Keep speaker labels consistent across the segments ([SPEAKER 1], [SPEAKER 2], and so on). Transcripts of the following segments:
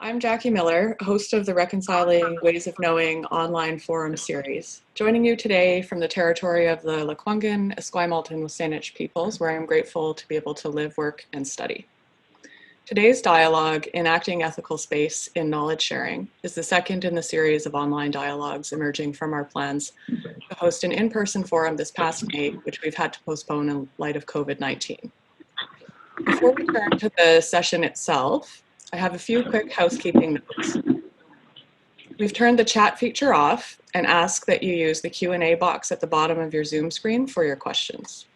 [SPEAKER 1] I'm Jackie Miller, host of the Reconciling Ways of Knowing online forum series, joining you today from the territory of the Lekwungen, Esquimalt, and Wasanich peoples, where I'm grateful to be able to live, work, and study. Today's dialogue, Enacting Ethical Space in Knowledge Sharing, is the second in the series of online dialogues emerging from our plans to host an in-person forum this past May, which we've had to postpone in light of COVID-19. Before we turn to the session itself, I have a few quick housekeeping notes. We've turned the chat feature off and ask that you use the Q&A box at the bottom of your Zoom screen for your questions.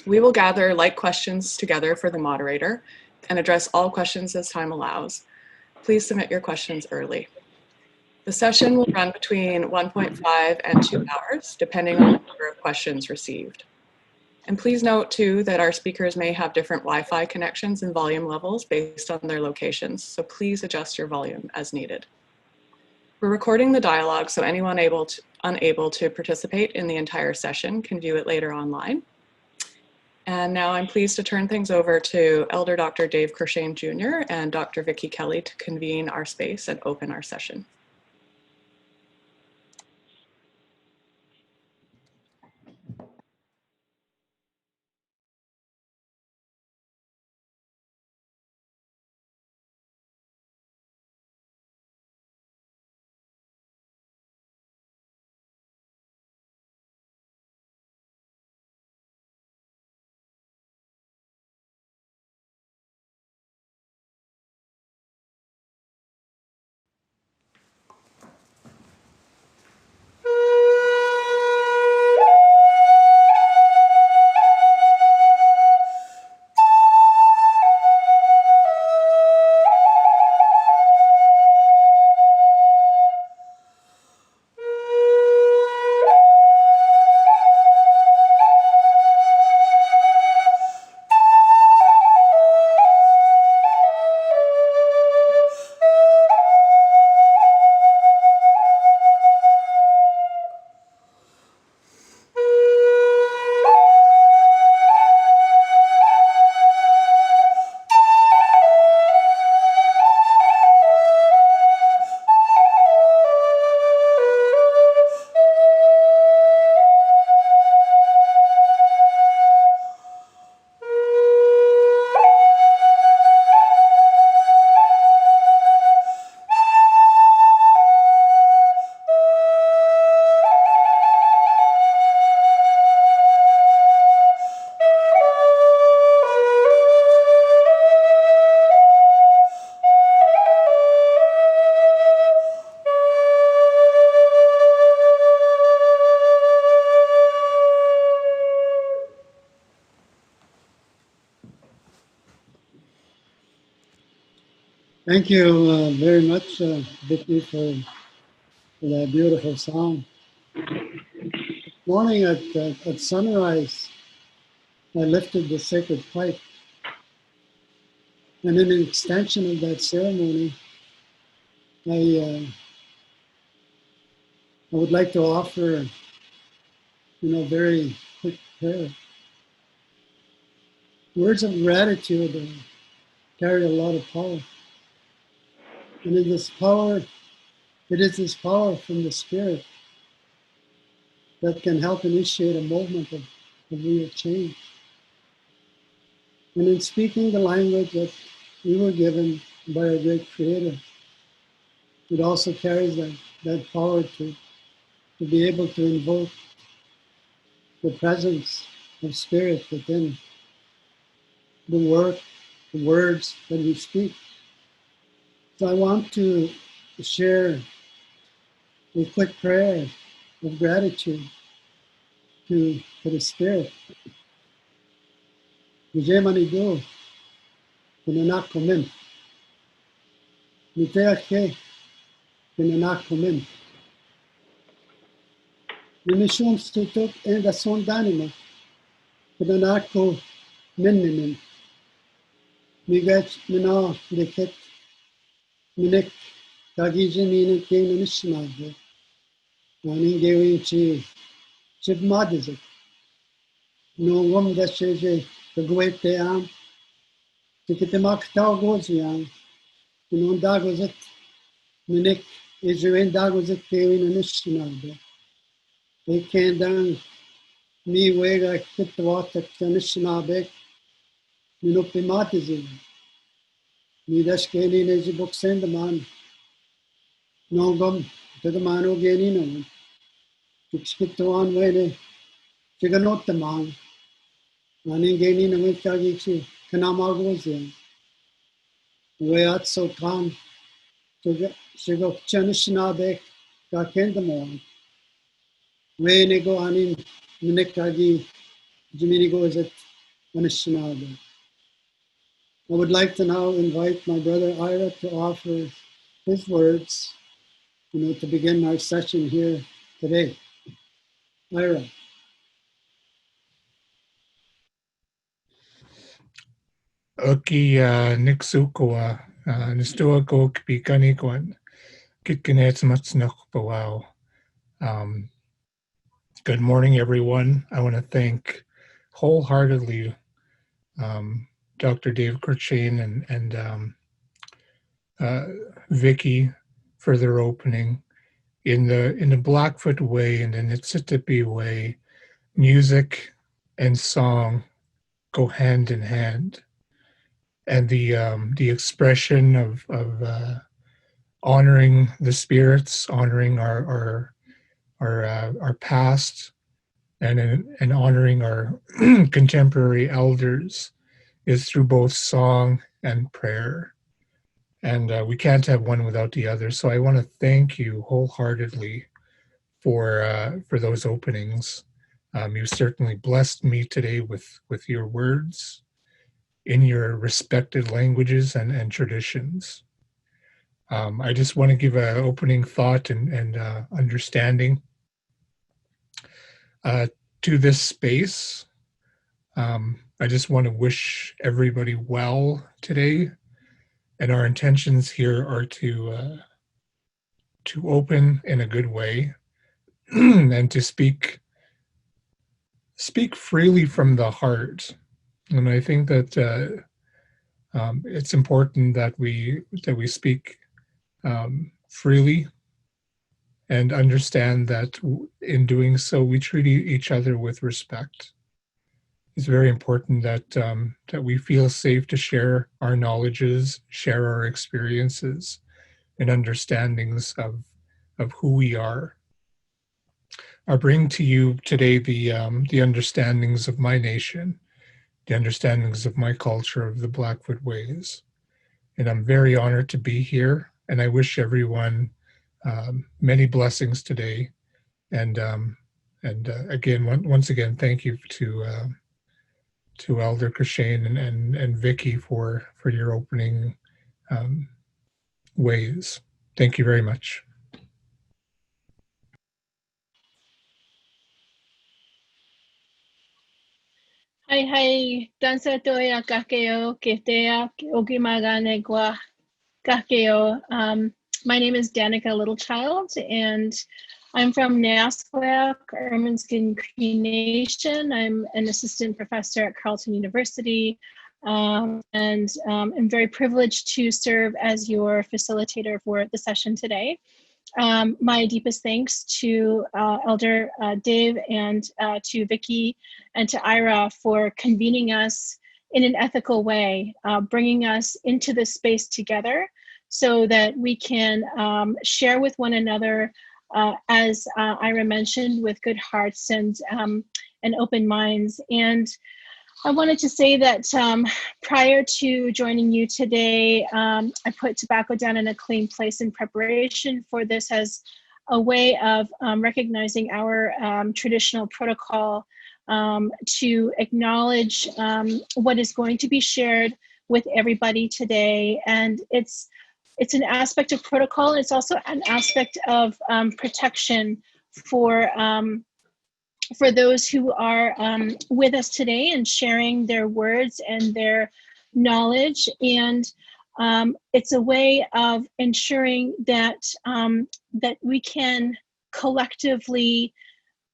[SPEAKER 1] We will gather like questions together for the moderator and address all questions as time allows. Please submit your questions early. The session will run between 1.5 and 2 hours, depending on the number of questions received. And please note too that our speakers may have different Wi-Fi connections and volume levels based on their locations, so please adjust your volume as needed. We're recording the dialogue so anyone unable to participate in the entire session can view it later online. And now I'm pleased to turn things over to Elder Dr. Dave Courchene Jr. and Dr. Vicki Kelly to convene our space and open our session.
[SPEAKER 2] Thank you very much, Vicki, for that beautiful song. This morning at sunrise, I lifted the sacred pipe. And in an extension of that ceremony, I would like to offer, very quick prayer. Words of gratitude carry a lot of power. And in this power, it is this power from the Spirit that can help initiate a movement of real change. And in speaking the language that we were given by our great Creator, it also carries that power to be able to invoke the presence of Spirit within the words that we speak. So I want to share a quick prayer of gratitude to the Spirit. Vijayamanidu, Pinanak Kumin. Niteake, Pinanak Kumin. Nimishum Stutuk and the Son Danima, Pinanako Minmin. Migat Mina Deket Minek Kagijin King Nishnag. Morning giving chip madizit. No one that says the great am, to get the mark tau goes young, Inun dagozet, minik, Israel dagozet kewin anishinalde. They can down me wega kit water tanishinabe, minupimatizim. Midas keni nezi book send the man, no gum to the man who geni no. Skip to one way, chiganot the man, running geni no mitagichi, kanamagozim. We are so calm to get Shigo Chanishinabe, Kakendamon. We nego anin Minekagi, Jiminigo is at Anishinabe. I would like to now invite my brother Ira to offer his words, to begin our session here today. Ira.
[SPEAKER 3] Oki Nixukua, Nistuako Pikanikuan, Kitkinets Matsnuk Pawao. Good morning, everyone. I want to thank wholeheartedly Dr. Dave Courchene and Vicki for their opening. In the Blackfoot way and in the Tsitapi way, music and song go hand in hand. And the expression of honoring the spirits, honoring our past, and honoring our contemporary elders is through both song and prayer. And we can't have one without the other. So I want to thank you wholeheartedly for those openings. You certainly blessed me today with your words in your respected languages and traditions. I just want to give an opening thought and understanding to this space. I just want to wish everybody well today, and our intentions here are to open in a good way and to speak freely from the heart. And I think that it's important that we speak freely and understand that in doing so, we treat each other with respect. It's very important that we feel safe to share our knowledges, share our experiences and understandings of who we are. I bring to you today the understandings of my nation, the understandings of my culture, of the Blackfoot ways. And I'm very honored to be here. And I wish everyone many blessings today. And again, once again, thank you to Elder Courchene and Vicki for your opening ways. Thank you very much.
[SPEAKER 4] Hi, dansa toya kakeo ketea okimagane gua kakeo. My name is Danika Littlechild, and I'm from Nasquak, Ermineskin Cree Nation. I'm an assistant professor at Carleton University, and I'm very privileged to serve as your facilitator for the session today. My deepest thanks to Elder Dave and to Vicki and to Ira for convening us in an ethical way, bringing us into this space together so that we can share with one another, as Ira mentioned, with good hearts and open minds. And I wanted to say that prior to joining you today, I put tobacco down in a clean place in preparation for this as a way of recognizing our traditional protocol to acknowledge what is going to be shared with everybody today. And it's an aspect of protocol, and it's also an aspect of protection for those who are with us today and sharing their words and their knowledge. And it's a way of ensuring that that we can collectively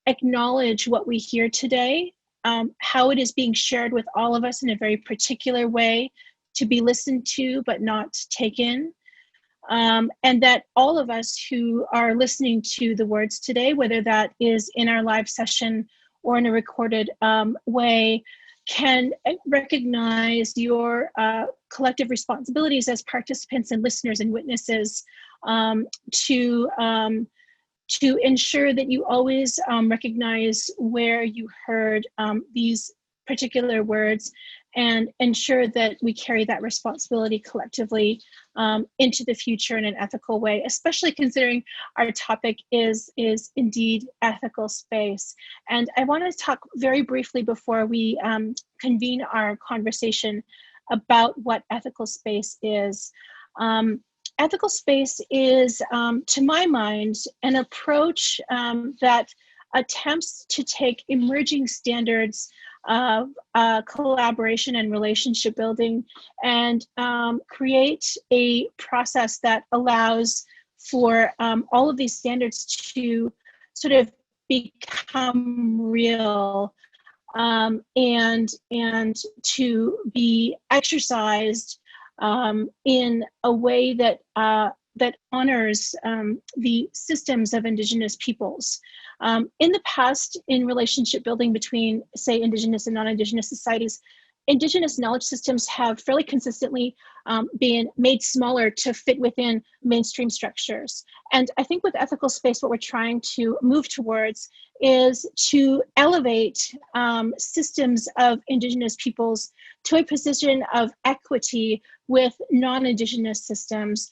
[SPEAKER 4] acknowledge what we hear today, how it is being shared with all of us in a very particular way, to be listened to but not taken. and that all of us who are listening to the words today, whether that is in our live session or in a recorded way, can recognize your collective responsibilities as participants and listeners and witnesses to ensure that you always recognize where you heard these particular words, and ensure that we carry that responsibility collectively into the future in an ethical way, especially considering our topic is indeed ethical space. And I want to talk very briefly before we convene our conversation about what ethical space is. Ethical space is, to my mind, an approach that attempts to take emerging standards of collaboration and relationship building and create a process that allows for all of these standards to sort of become real and to be exercised in a way that that honors the systems of Indigenous peoples. In the past, in relationship building between, say, Indigenous and non-Indigenous societies, Indigenous knowledge systems have fairly consistently been made smaller to fit within mainstream structures. And I think with ethical space, what we're trying to move towards is to elevate systems of Indigenous peoples to a position of equity with non-Indigenous systems,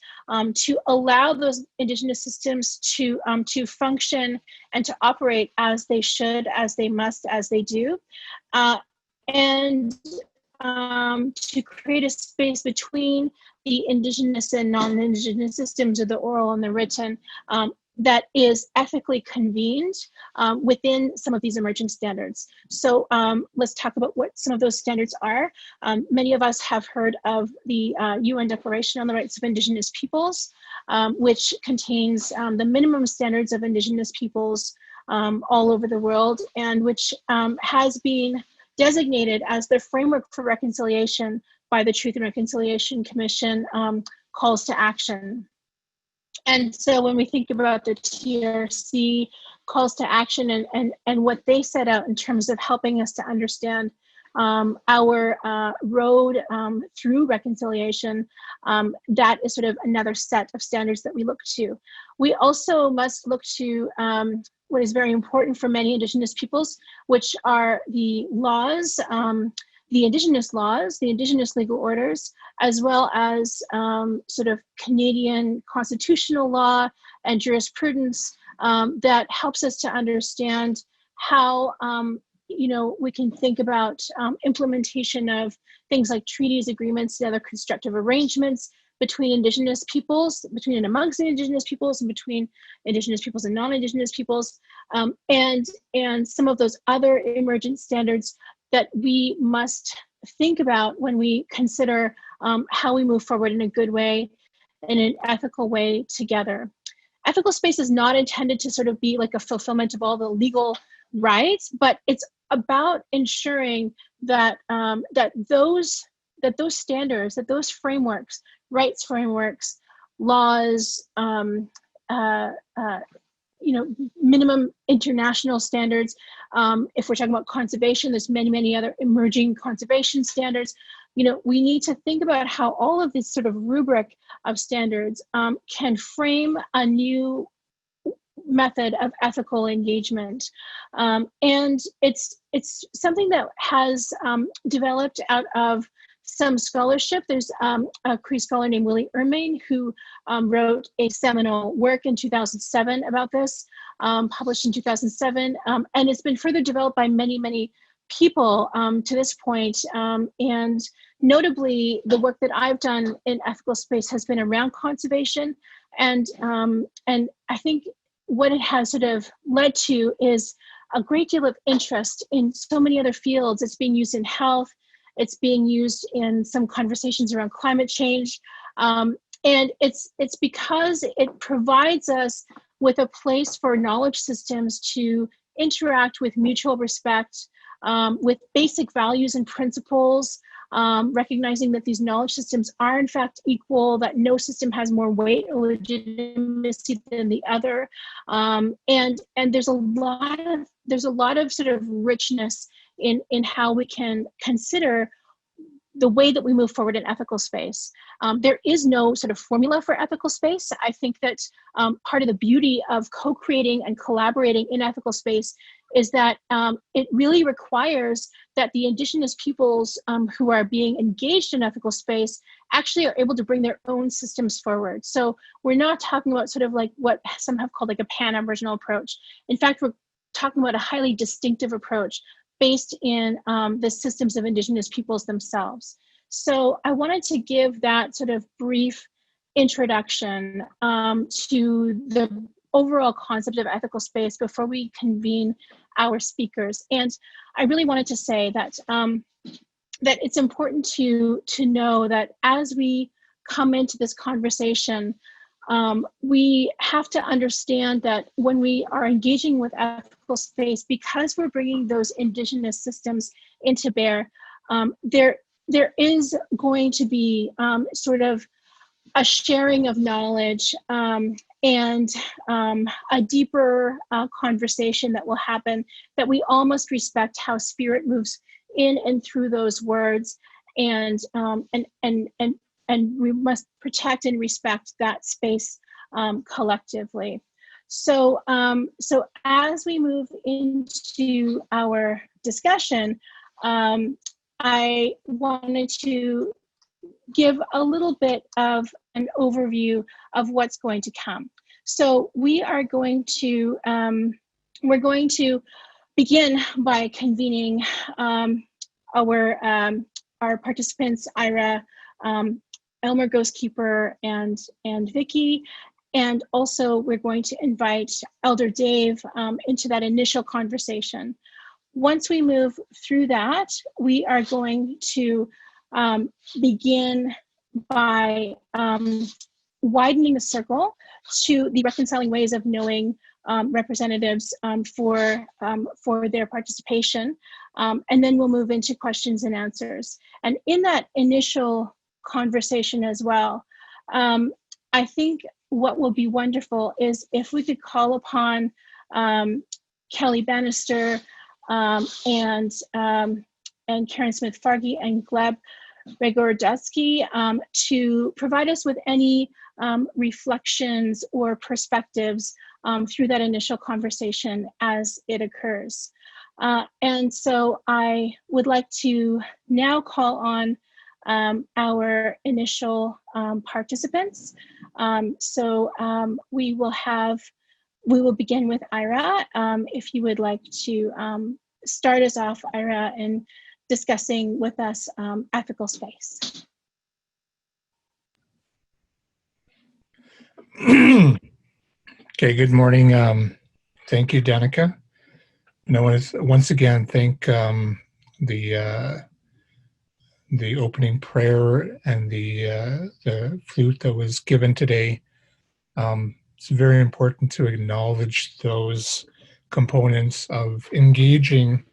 [SPEAKER 4] to allow those Indigenous systems to function and to operate as they should, as they must, as they do. And to create a space between the Indigenous and non-Indigenous systems, or the oral and the written, that is ethically convened within some of these emerging standards. So let's talk about what some of those standards are. Many of us have heard of the UN Declaration on the Rights of Indigenous Peoples, which contains the minimum standards of Indigenous peoples all over the world, and which has been designated as the framework for reconciliation by the Truth and Reconciliation Commission calls to action. And so when we think about the TRC calls to action and what they set out in terms of helping us to understand our road through reconciliation, that is sort of another set of standards that we look to. We also must look to what is very important for many Indigenous peoples, which are the laws, the Indigenous laws, the Indigenous legal orders, as well as sort of Canadian constitutional law and jurisprudence that helps us to understand how we can think about implementation of things like treaties, agreements, and other constructive arrangements between Indigenous peoples, between and amongst Indigenous peoples, and between Indigenous peoples and non-Indigenous peoples, and some of those other emergent standards that we must think about when we consider how we move forward in a good way, in an ethical way together. Ethical space is not intended to sort of be like a fulfillment of all the legal rights, but it's about ensuring that those standards, that those frameworks, rights frameworks, laws, minimum international standards. If we're talking about conservation, there's many other emerging conservation standards. We need to think about how all of this sort of rubric of standards can frame a new method of ethical engagement. And it's something that has developed out of some scholarship. There's a Cree scholar named Willie Ermain who wrote a seminal work in 2007 about this, published in 2007, and it's been further developed by many people to this point. And notably, the work that I've done in ethical space has been around conservation, and I think what it has sort of led to is a great deal of interest in so many other fields. It's being used in health. It's being used in some conversations around climate change. And it's because it provides us with a place for knowledge systems to interact with mutual respect, with basic values and principles, recognizing that these knowledge systems are in fact equal, that no system has more weight or legitimacy than the other, and there's a lot of sort of richness in how we can consider the way that we move forward in ethical space. There is no sort of formula for ethical space. I think that part of the beauty of co-creating and collaborating in ethical space is that it really requires that the Indigenous peoples who are being engaged in ethical space actually are able to bring their own systems forward. So we're not talking about sort of like what some have called like a pan-Aboriginal approach. In fact, we're talking about a highly distinctive approach based in the systems of Indigenous peoples themselves. So I wanted to give that sort of brief introduction to the overall concept of ethical space before we convene our speakers. And I really wanted to say that that it's important to know that as we come into this conversation, we have to understand that when we are engaging with ethical space, because we're bringing those Indigenous systems into bear, there is going to be sort of a sharing of knowledge and a deeper conversation that will happen, that we all must respect how spirit moves in and through those words, and we must protect and respect that space collectively. So, so as we move into our discussion, I wanted to give a little bit of an overview of what's going to come. So we are going to, we're going to begin by convening our participants, Ira, Elmer Ghostkeeper, and Vicki. And also we're going to invite Elder Dave into that initial conversation. Once we move through that, we are going to begin by widening the circle to the Reconciling Ways of Knowing representatives for their participation. And then we'll move into questions and answers. And in that initial conversation as well, I think what will be wonderful is if we could call upon Kelly Bannister and Karin Smith-Fargey and Gleb Raygorodetsky to provide us with any reflections or perspectives through that initial conversation as it occurs. And so I would like to now call on our initial participants. We will begin with Ira. If you would like to start us off, Ira, in discussing with us ethical space.
[SPEAKER 3] Okay, good morning. Thank you, Danika. And I want to once again thank the opening prayer and the flute that was given today. It's very important to acknowledge those components of engaging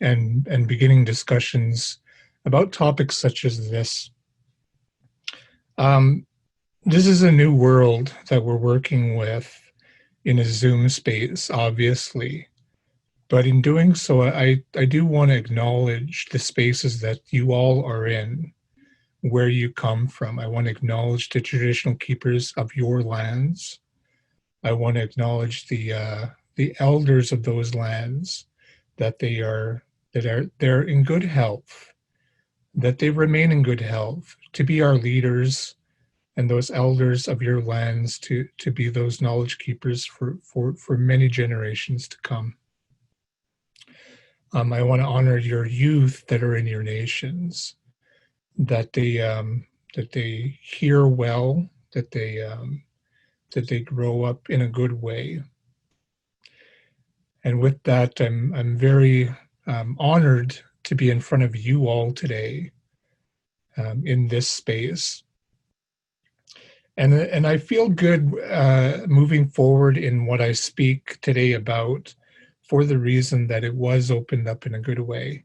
[SPEAKER 3] and beginning discussions about topics such as this. This is a new world that we're working with in a Zoom space, obviously. But in doing so, I do want to acknowledge the spaces that you all are in, where you come from. I want to acknowledge the traditional keepers of your lands. I want to acknowledge the elders of those lands, that they're in good health, that they remain in good health, to be our leaders and those elders of your lands, to be those knowledge keepers for many generations to come. I want to honor your youth that are in your nations, that they hear well, that they grow up in a good way. And with that, I'm very honored to be in front of you all today in this space. And I feel good moving forward in what I speak today about, for the reason that it was opened up in a good way.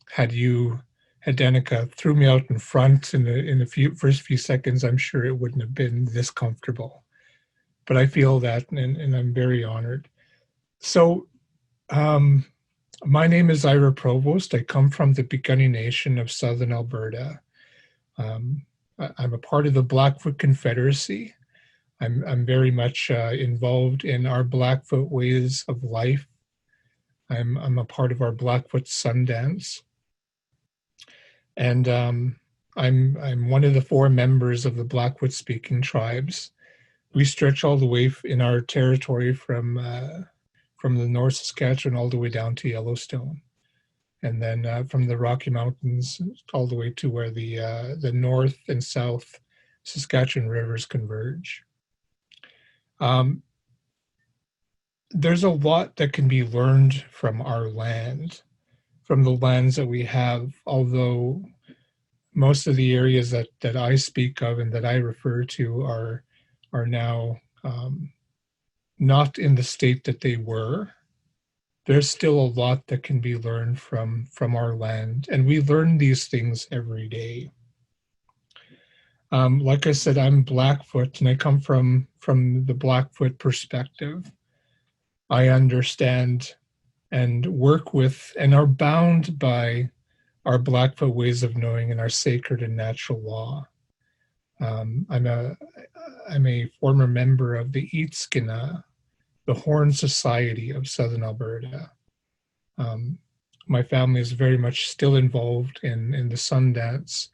[SPEAKER 3] Had you Danika threw me out in front in the first few seconds, I'm sure it wouldn't have been this comfortable. But I feel that, and I'm very honored. So my name is Ira Provost. I come from the Piikani Nation of Southern Alberta. I'm a part of the Blackfoot Confederacy. I'm very much involved in our Blackfoot ways of life. I'm a part of our Blackfoot Sundance. And I'm one of the 4 members of the Blackfoot speaking tribes. We stretch all the way in our territory from the North Saskatchewan all the way down to Yellowstone. And then from the Rocky Mountains all the way to where the North and South Saskatchewan rivers converge. There's a lot that can be learned from our land, from the lands that we have, although most of the areas that I speak of and that I refer to are now not in the state that they were. There's still a lot that can be learned from our land, and we learn these things every day. Like I said, I'm Blackfoot, and I come from the Blackfoot perspective. I understand and work with and are bound by our Blackfoot ways of knowing and our sacred and natural law. I'm a former member of the Eatskina, the Horn Society of Southern Alberta. My family is very much still involved in the Sundance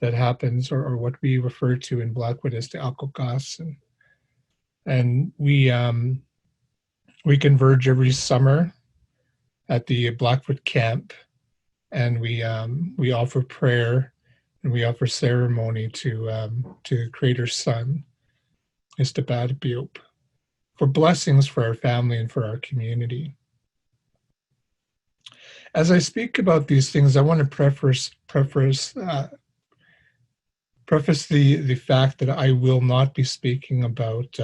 [SPEAKER 3] that happens, or what we refer to in Blackfoot as the Akokas. And we converge every summer at the Blackfoot camp, and we offer prayer and we offer ceremony to the Creator's Son, Istapatapiop, for blessings for our family and for our community. As I speak about these things, I want to preface the fact that I will not be speaking about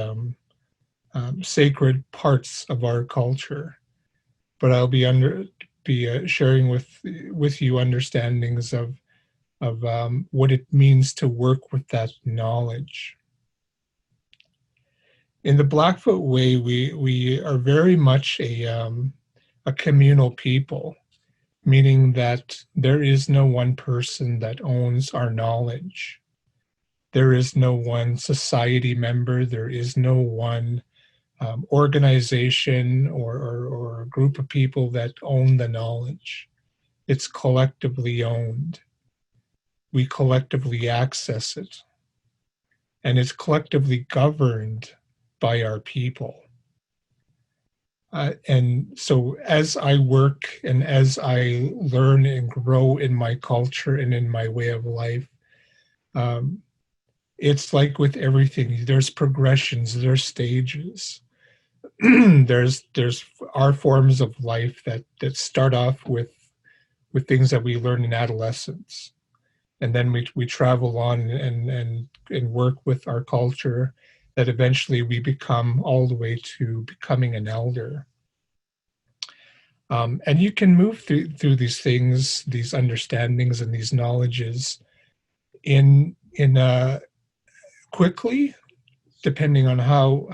[SPEAKER 3] sacred parts of our culture, but I'll be sharing with you understandings of what it means to work with that knowledge. In the Blackfoot way, we are very much a communal people, meaning that there is no one person that owns our knowledge. There is no one society member. There is no one organization or a group of people that own the knowledge. It's collectively owned. We collectively access it. And it's collectively governed by our people. And so as I work and as I learn and grow in my culture and in my way of life, it's like with everything, there's progressions, there's stages. there's our forms of life that start off with things that we learn in adolescence. And then we travel on and work with our culture, that eventually we become all the way to becoming an elder. And you can move through these things, these understandings and these knowledges in quickly, depending on how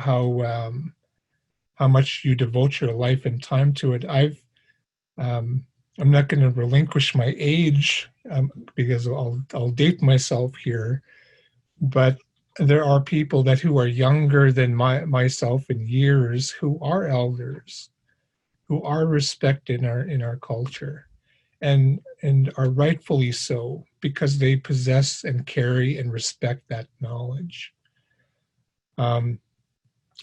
[SPEAKER 3] much you devote your life and time to it. I'm not going to relinquish my age because I'll date myself here, but there are people who are younger than myself in years who are elders, who are respected in our culture, and are rightfully so, because they possess and carry and respect that knowledge.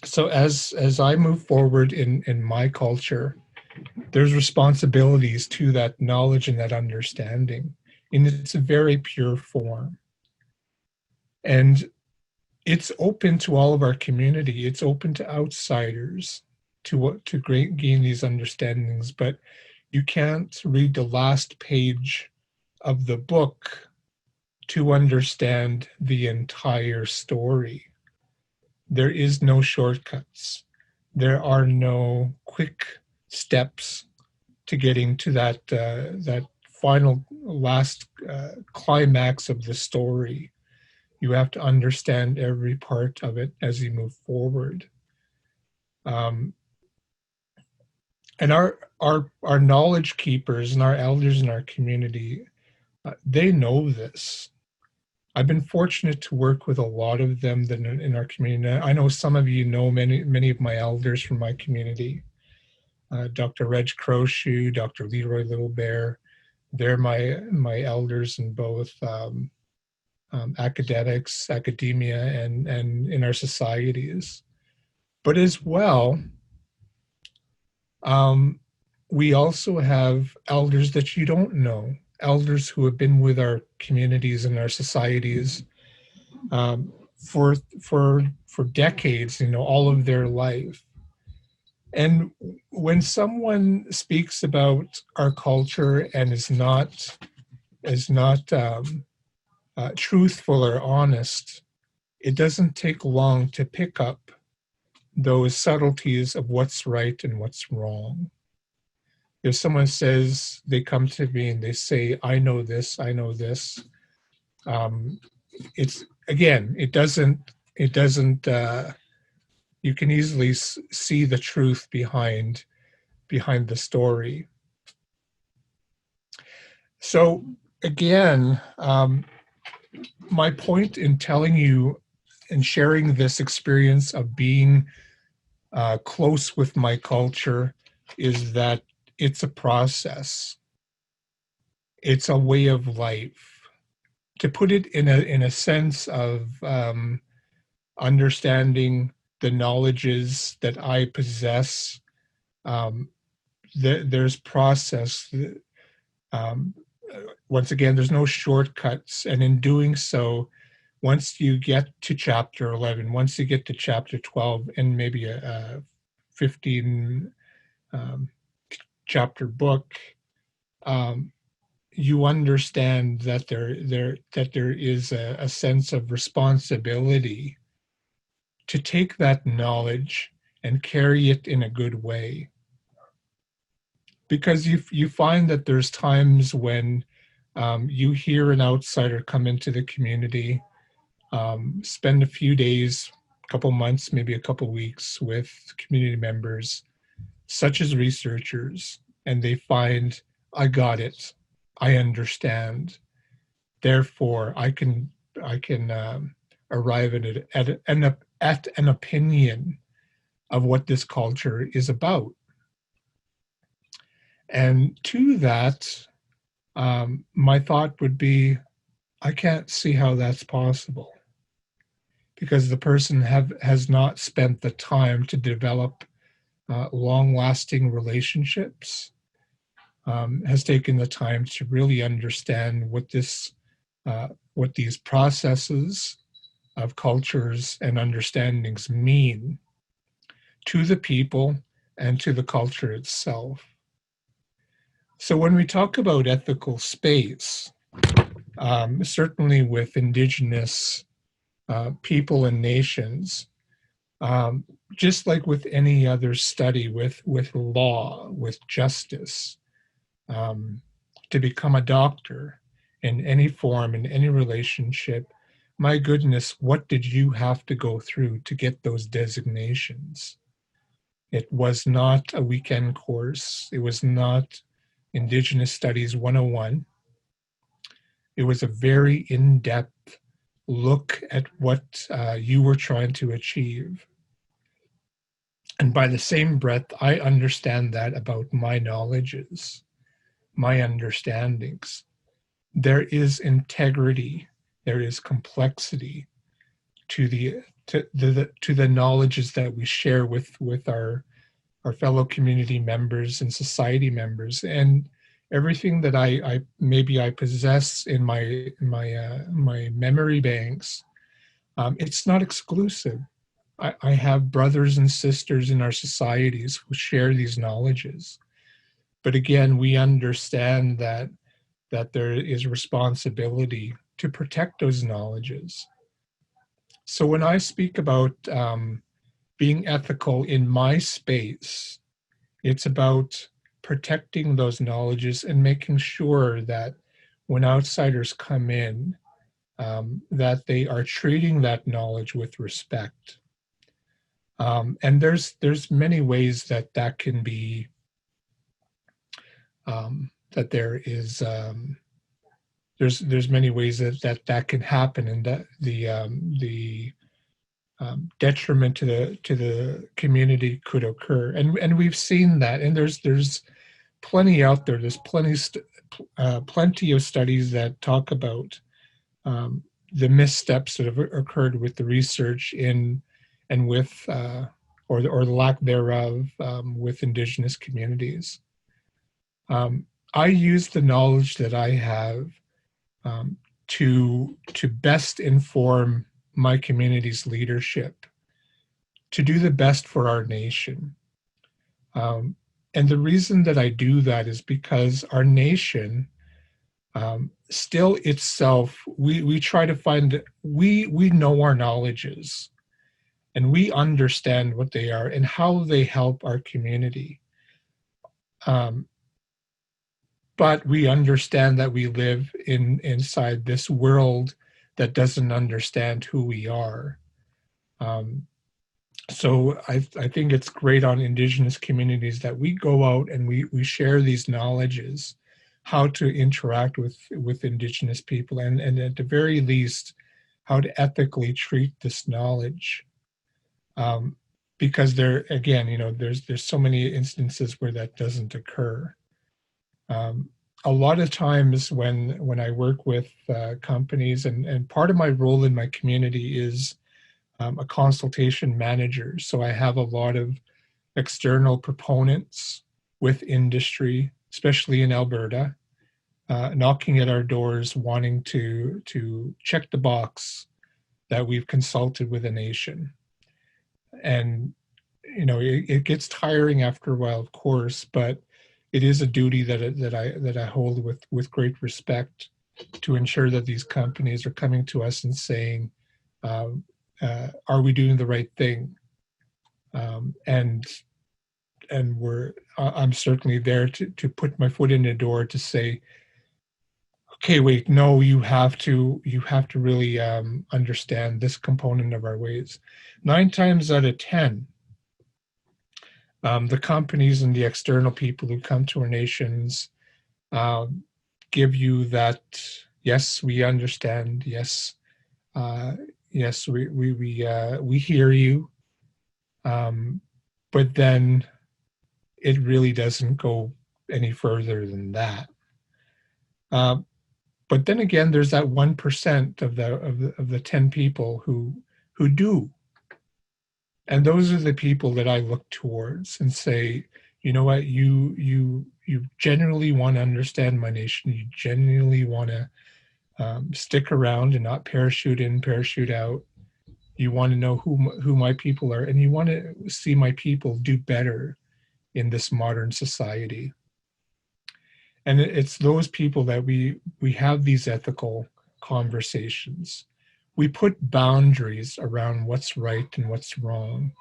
[SPEAKER 3] So as I move forward in my culture, there's responsibilities to that knowledge and that understanding in its very pure form. And it's open to all of our community. It's open to outsiders to gain these understandings, but you can't read the last page of the book to understand the entire story. There is no shortcuts. There are no quick steps to getting to that last climax of the story. You have to understand every part of it as you move forward. And our knowledge keepers and our elders in our community, they know this. I've been fortunate to work with a lot of them in our community. I know some of you know many of my elders from my community. Dr. Reg Crowshoe, Dr. Leroy Littlebear, they're my elders in both academics, academia, and in our societies. But as well, we also have elders that you don't know, elders who have been with our communities and our societies for decades, all of their life. And when someone speaks about our culture and is not truthful or honest, it doesn't take long to pick up those subtleties of what's right and what's wrong. If someone says, they come to me and they say, I know this, it's, again, it doesn't, you can easily see the truth behind the story. So again, my point in telling you and sharing this experience of being close with my culture is that it's a process. It's a way of life. To put it in a sense of understanding the knowledges that I possess, there's process. Once again, there's no shortcuts. And in doing so, once you get to chapter 11, once you get to chapter 12, and maybe a 15 chapter book, you understand that there is a sense of responsibility to take that knowledge and carry it in a good way. Because you find that there's times when you hear an outsider come into the community, spend a few days, a couple months, maybe a couple weeks with community members, such as researchers, and they find, I got it, I understand. Therefore, I can arrive at an opinion of what this culture is about. And to that, my thought would be, I can't see how that's possible, because the person has not spent the time to develop long-lasting relationships, has taken the time to really understand what these processes of cultures and understandings mean to the people and to the culture itself. So when we talk about ethical space, certainly with Indigenous people and nations, just like with any other study with law, with justice, to become a doctor in any form, in any relationship, my goodness, what did you have to go through to get those designations? It was not a weekend course. It was not Indigenous Studies 101. It was a very in-depth look at what you were trying to achieve. And by the same breath, I understand that about my knowledges, my understandings. There is integrity, there is complexity to the knowledges that we share with our fellow community members and society members, and everything that I possess in my memory banks. It's not exclusive. I have brothers and sisters in our societies who share these knowledges, but again, we understand that there is responsibility to protect those knowledges. So when I speak about being ethical in my space, it's about protecting those knowledges and making sure that when outsiders come in, that they are treating that knowledge with respect. And there's many ways that can be, that there is, there's many ways that can happen, and that the detriment to the community could occur, and we've seen that, and there's plenty out there. There's plenty of studies that talk about the missteps that have occurred with the research in and with or the lack thereof with Indigenous communities. I use the knowledge that I have to best inform my community's leadership, to do the best for our nation. And the reason that I do that is because our nation, still itself, we try to find, we know our knowledges, and we understand what they are and how they help our community. But we understand that we live inside this world that doesn't understand who we are. So I think it's great on Indigenous communities that we go out and we share these knowledges, how to interact with Indigenous people, and at the very least, how to ethically treat this knowledge. Because there, again, there's so many instances where that doesn't occur. A lot of times when I work with companies, and part of my role in my community is a consultation manager. So I have a lot of external proponents with industry, especially in Alberta, knocking at our doors, wanting to check the box that we've consulted with a nation. And, it gets tiring after a while, of course, but it is a duty that I hold with great respect, to ensure that these companies are coming to us and saying, are we doing the right thing? And I'm certainly there to put my foot in the door to say, okay, wait, no, you have to really understand this component of our ways. 9 times out of 10, the companies and the external people who come to our nations give you that, yes, we understand, yes, yes, we hear you, but then it really doesn't go any further than that. But then again, there's that 1% of the 10 people who do. And those are the people that I look towards and say, you know what, you genuinely want to understand my nation. You genuinely want to stick around and not parachute in, parachute out. You want to know who my people are, and you want to see my people do better in this modern society. And it's those people that we have these ethical conversations. We put boundaries around what's right and what's wrong.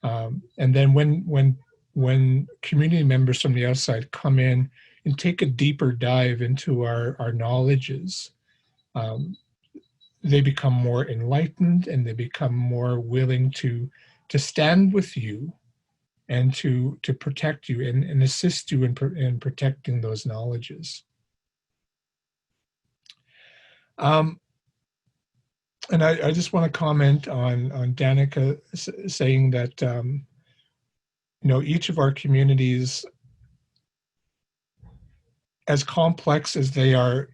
[SPEAKER 3] And then when community members from the outside come in and take a deeper dive into our knowledges, they become more enlightened, and they become more willing to stand with you and to protect you and assist you in protecting those knowledges. And I just want to comment on Danika saying that each of our communities, as complex as they are,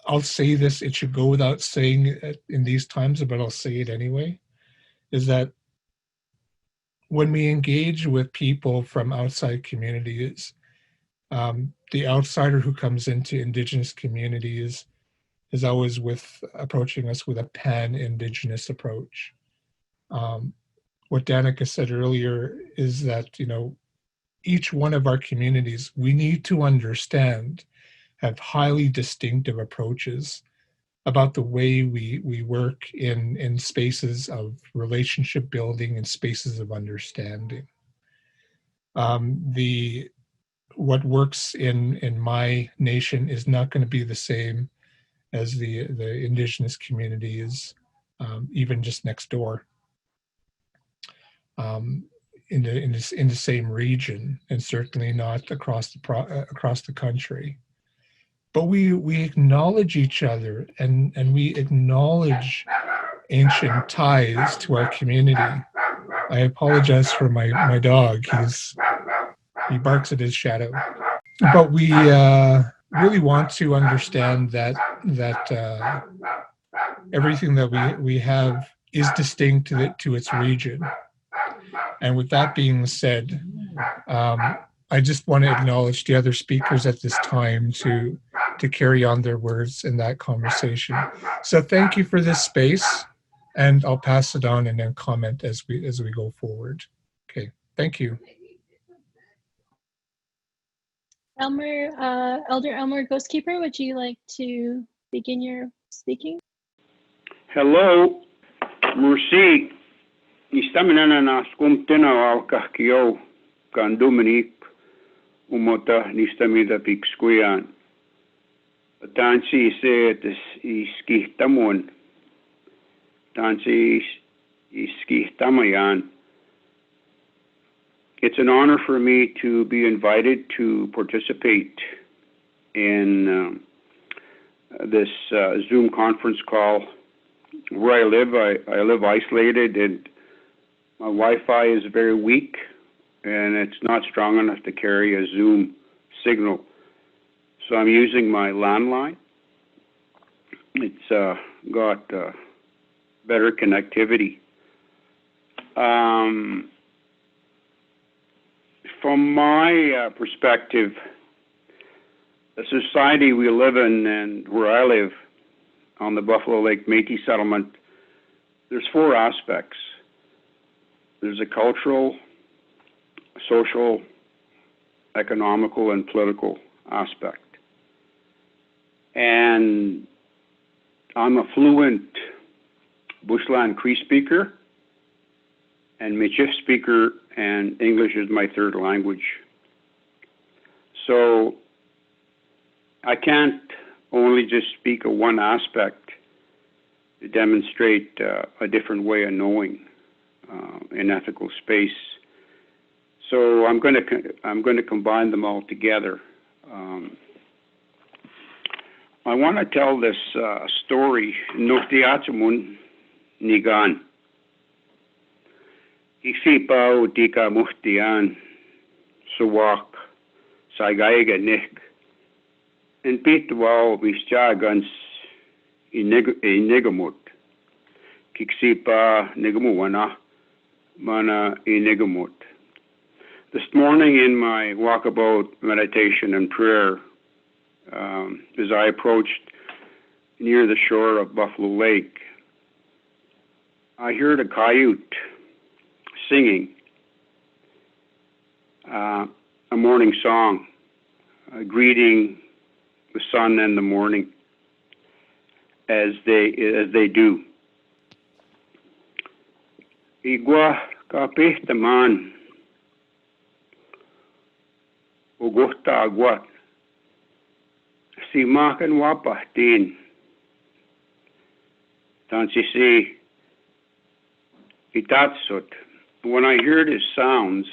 [SPEAKER 3] I'll say this, it should go without saying it in these times, but I'll say it anyway, is that when we engage with people from outside communities, the outsider who comes into Indigenous communities is always approaching us with a pan-Indigenous approach. What Danika said earlier is that, each one of our communities, we need to understand, have highly distinctive approaches about the way we work in spaces of relationship building and spaces of understanding. What works in my nation is not going to be the same as the indigenous communities, even just next door, in the same region, and certainly not across the country. But we acknowledge each other, and we acknowledge ancient ties to our community. I apologize for my dog. He barks at his shadow. But we really want to understand that everything that we have is distinct to its region. And with that being said, I just want to acknowledge the other speakers at this time to carry on their words in that conversation. So thank you for this space, and I'll pass it on and then comment as we go forward. Okay, thank you.
[SPEAKER 4] Elder Elmer Ghostkeeper, would you like to begin your speaking?
[SPEAKER 5] Hello, merci. Istamina na skumtina au kahkio kan Dominique umota nistamida pikskuyan. Tansi se iskihtamun. Tansi iskihtamayan. It's an honor for me to be invited to participate in this Zoom conference call. Where I live, I live isolated, and my Wi-Fi is very weak, and it's not strong enough to carry a Zoom signal. So I'm using my landline. It's got better connectivity. From my perspective, the society we live in and where I live on the Buffalo Lake Métis settlement, there's four aspects. There's a cultural, social, economical, and political aspect. And I'm a fluent Bushland Cree speaker and Michif speaker, and English is my third language. So I can't only just speak of one aspect to demonstrate a different way of knowing in ethical space. So I'm going to combine them all together. I want to tell this story. Nuktiatamun Nigan. Iksipao Dika Muhtian Suwak Sagaiga Nik. And Pitwao Visjagans Inigamut. Kiksipa Nigamuana Mana Inigamut. This morning in my walkabout meditation and prayer, as I approached near the shore of Buffalo Lake, I heard a coyote singing a morning song, greeting the sun and the morning as they do. Igwa kapihtaman uguhta agwat si makan wapahtin tansisi itatsut. When I heard the sounds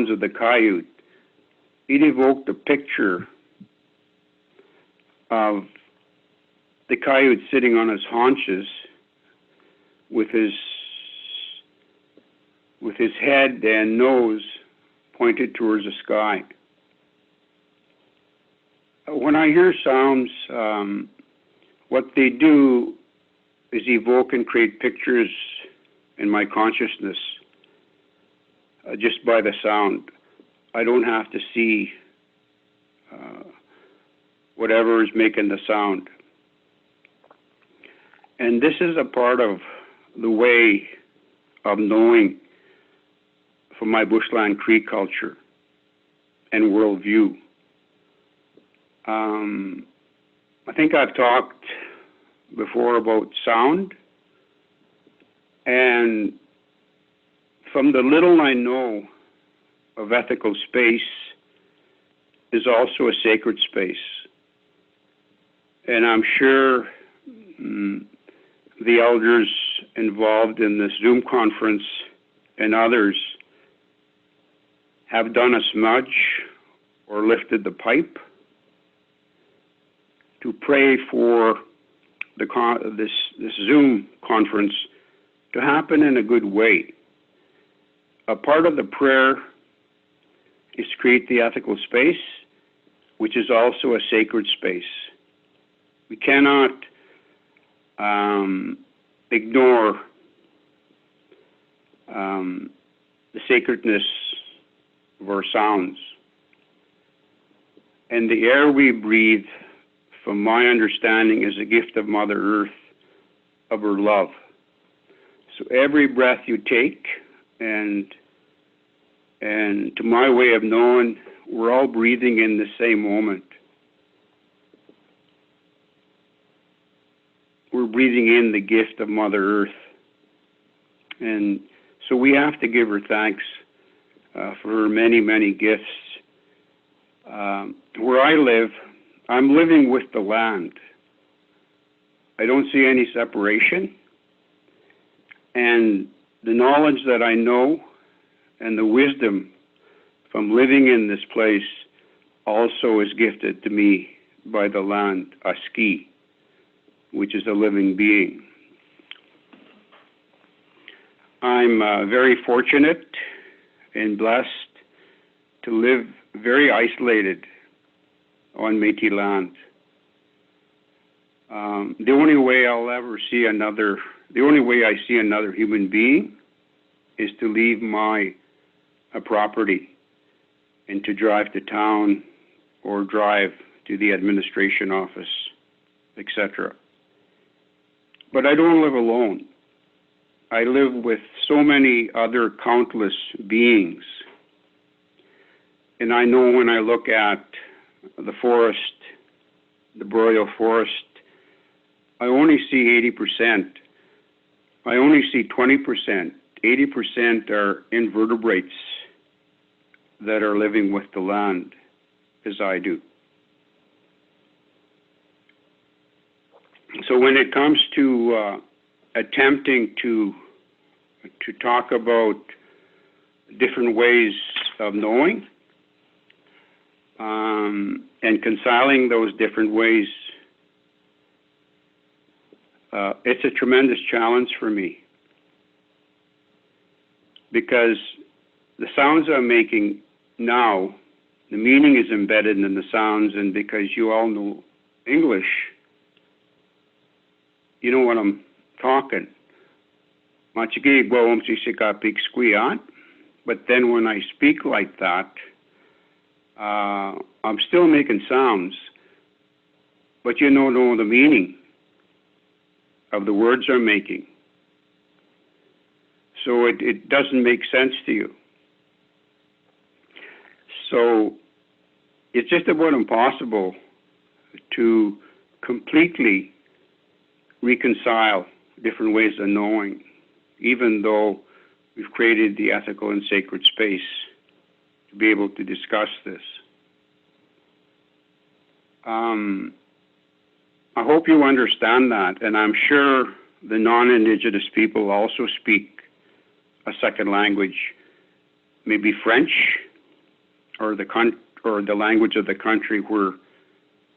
[SPEAKER 5] of the coyote, it evoked a picture of the coyote sitting on his haunches with his head and nose pointed towards the sky. When I hear sounds, what they do is evoke and create pictures in my consciousness just by the sound. I don't have to see whatever is making the sound. And this is a part of the way of knowing from my Bushland Cree culture and worldview. I think I've talked before about sound, and from the little I know of ethical space, is also a sacred space. And I'm sure the elders involved in this Zoom conference and others have done a smudge or lifted the pipe to pray for this Zoom conference to happen in a good way. A part of the prayer is to create the ethical space, which is also a sacred space. We cannot ignore the sacredness of our sounds. And the air we breathe, from my understanding, is a gift of Mother Earth, of her love. So every breath you take, and to my way of knowing, we're all breathing in the same moment. We're breathing in the gift of Mother Earth. And so we have to give her thanks for her many, many gifts. Where I live, I'm living with the land. I don't see any separation. And the knowledge that I know and the wisdom from living in this place also is gifted to me by the land, Aski, which is a living being. I'm very fortunate and blessed to live very isolated on Métis land. The only way I see another human being is to leave my property and to drive to town or drive to the administration office, etc. But I don't live alone. I live with so many other countless beings. And I know when I look at the forest, the boreal forest, I only see 80%. I only see 20%. 80% are invertebrates that are living with the land, as I do. So when it comes to attempting to talk about different ways of knowing and reconciling those different ways, it's a tremendous challenge for me, because the sounds I'm making now, the meaning is embedded in the sounds, and because you all know English, you know what I'm talking. But then when I speak like that, I'm still making sounds, but you don't know the meaning of the words I'm making. So it doesn't make sense to you. So it's just about impossible to completely reconcile different ways of knowing, even though we've created the ethical and sacred space to be able to discuss this. I hope you understand that, and I'm sure the non-Indigenous people also speak a second language, maybe French, or the language of the country where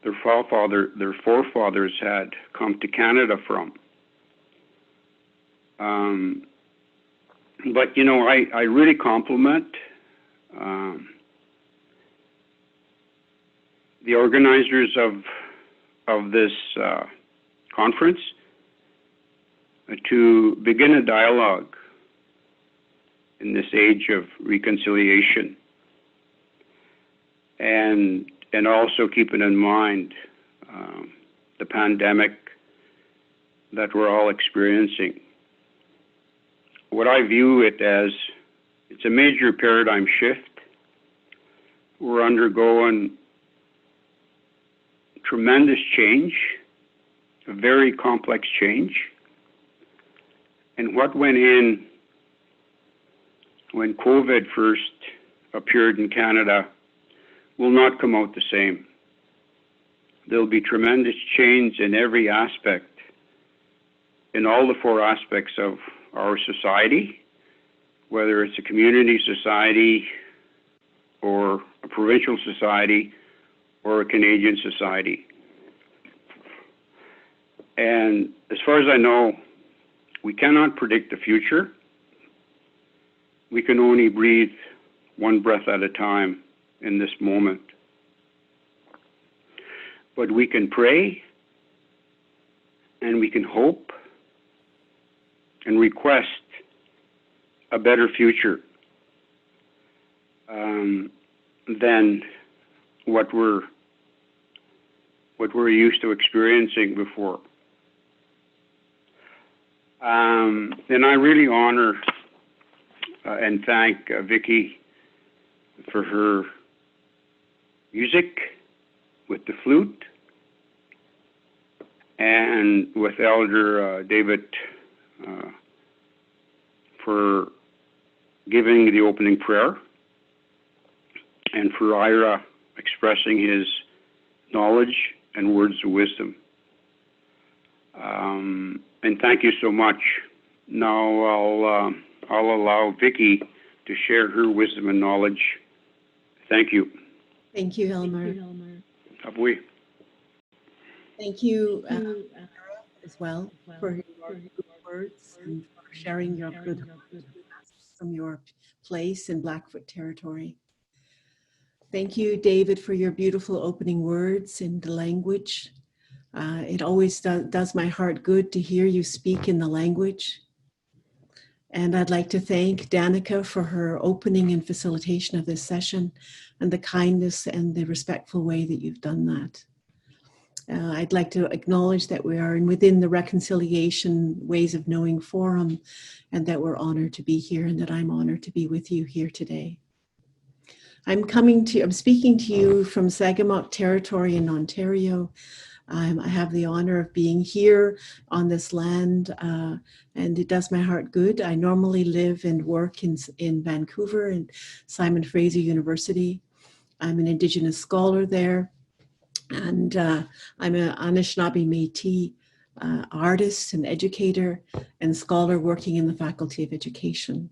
[SPEAKER 5] their forefathers had come to Canada from. But you know, I really compliment the organizers of this conference to begin a dialogue in this age of reconciliation, and also keeping in mind the pandemic that we're all experiencing. What I view it as, it's a major paradigm shift. We're undergoing tremendous change, a very complex change. And what went in when COVID first appeared in Canada will not come out the same. There'll be tremendous change in every aspect, in all the four aspects of our society, whether it's a community society or a provincial society or a Canadian society. And as far as I know, we cannot predict the future. We can only breathe one breath at a time in this moment. But we can pray, and we can hope, and request a better future than what we're used to experiencing before. And I really honor and thank Vicki for her music with the flute, and with Elder David for giving the opening prayer, and for Ira expressing his knowledge and words of wisdom. And thank you so much. Now I'll allow Vicki to share her wisdom and knowledge. Thank you.
[SPEAKER 6] Thank you, Elmer.
[SPEAKER 5] Abui.
[SPEAKER 6] Thank you, as well, for your good words and for sharing your good from your place in Blackfoot territory. Thank you, David, for your beautiful opening words in the language. It always does my heart good to hear you speak in the language. And I'd like to thank Danika for her opening and facilitation of this session, and the kindness and the respectful way that you've done that. I'd like to acknowledge that we are within the Reconciliation Ways of Knowing Forum, and that we're honored to be here, and that I'm honored to be with you here today. I'm speaking to you from Sagamok territory in Ontario. I have the honor of being here on this land, and it does my heart good. I normally live and work in Vancouver and Simon Fraser University. I'm an Indigenous scholar there, and I'm an Anishinaabe Métis artist and educator and scholar working in the Faculty of Education.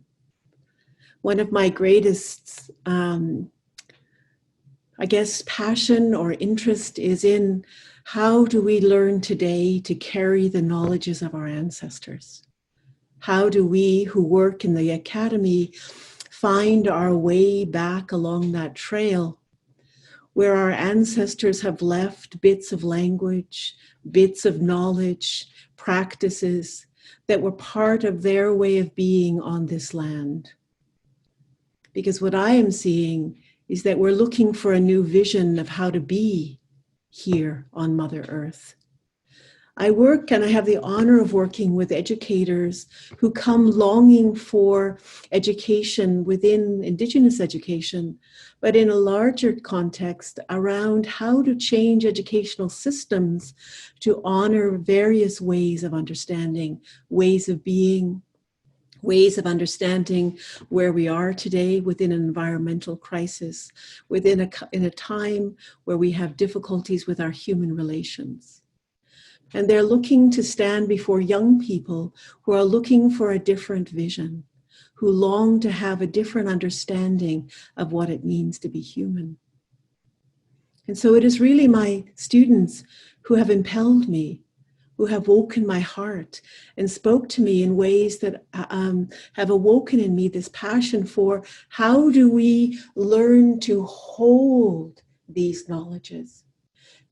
[SPEAKER 6] One of my greatest, I guess, passion or interest is in how do we learn today to carry the knowledges of our ancestors? How do we who work in the academy find our way back along that trail where our ancestors have left bits of language, bits of knowledge, practices that were part of their way of being on this land? Because what I am seeing is that we're looking for a new vision of how to be here on Mother Earth. I work, and I have the honor of working with educators who come longing for education within Indigenous education, but in a larger context around how to change educational systems to honor various ways of understanding, ways of being, ways of understanding where we are today within an environmental crisis, in a time where we have difficulties with our human relations. And they're looking to stand before young people who are looking for a different vision, who long to have a different understanding of what it means to be human. And so it is really my students who have impelled me, who have woken my heart and spoke to me in ways that have awoken in me this passion for how do we learn to hold these knowledges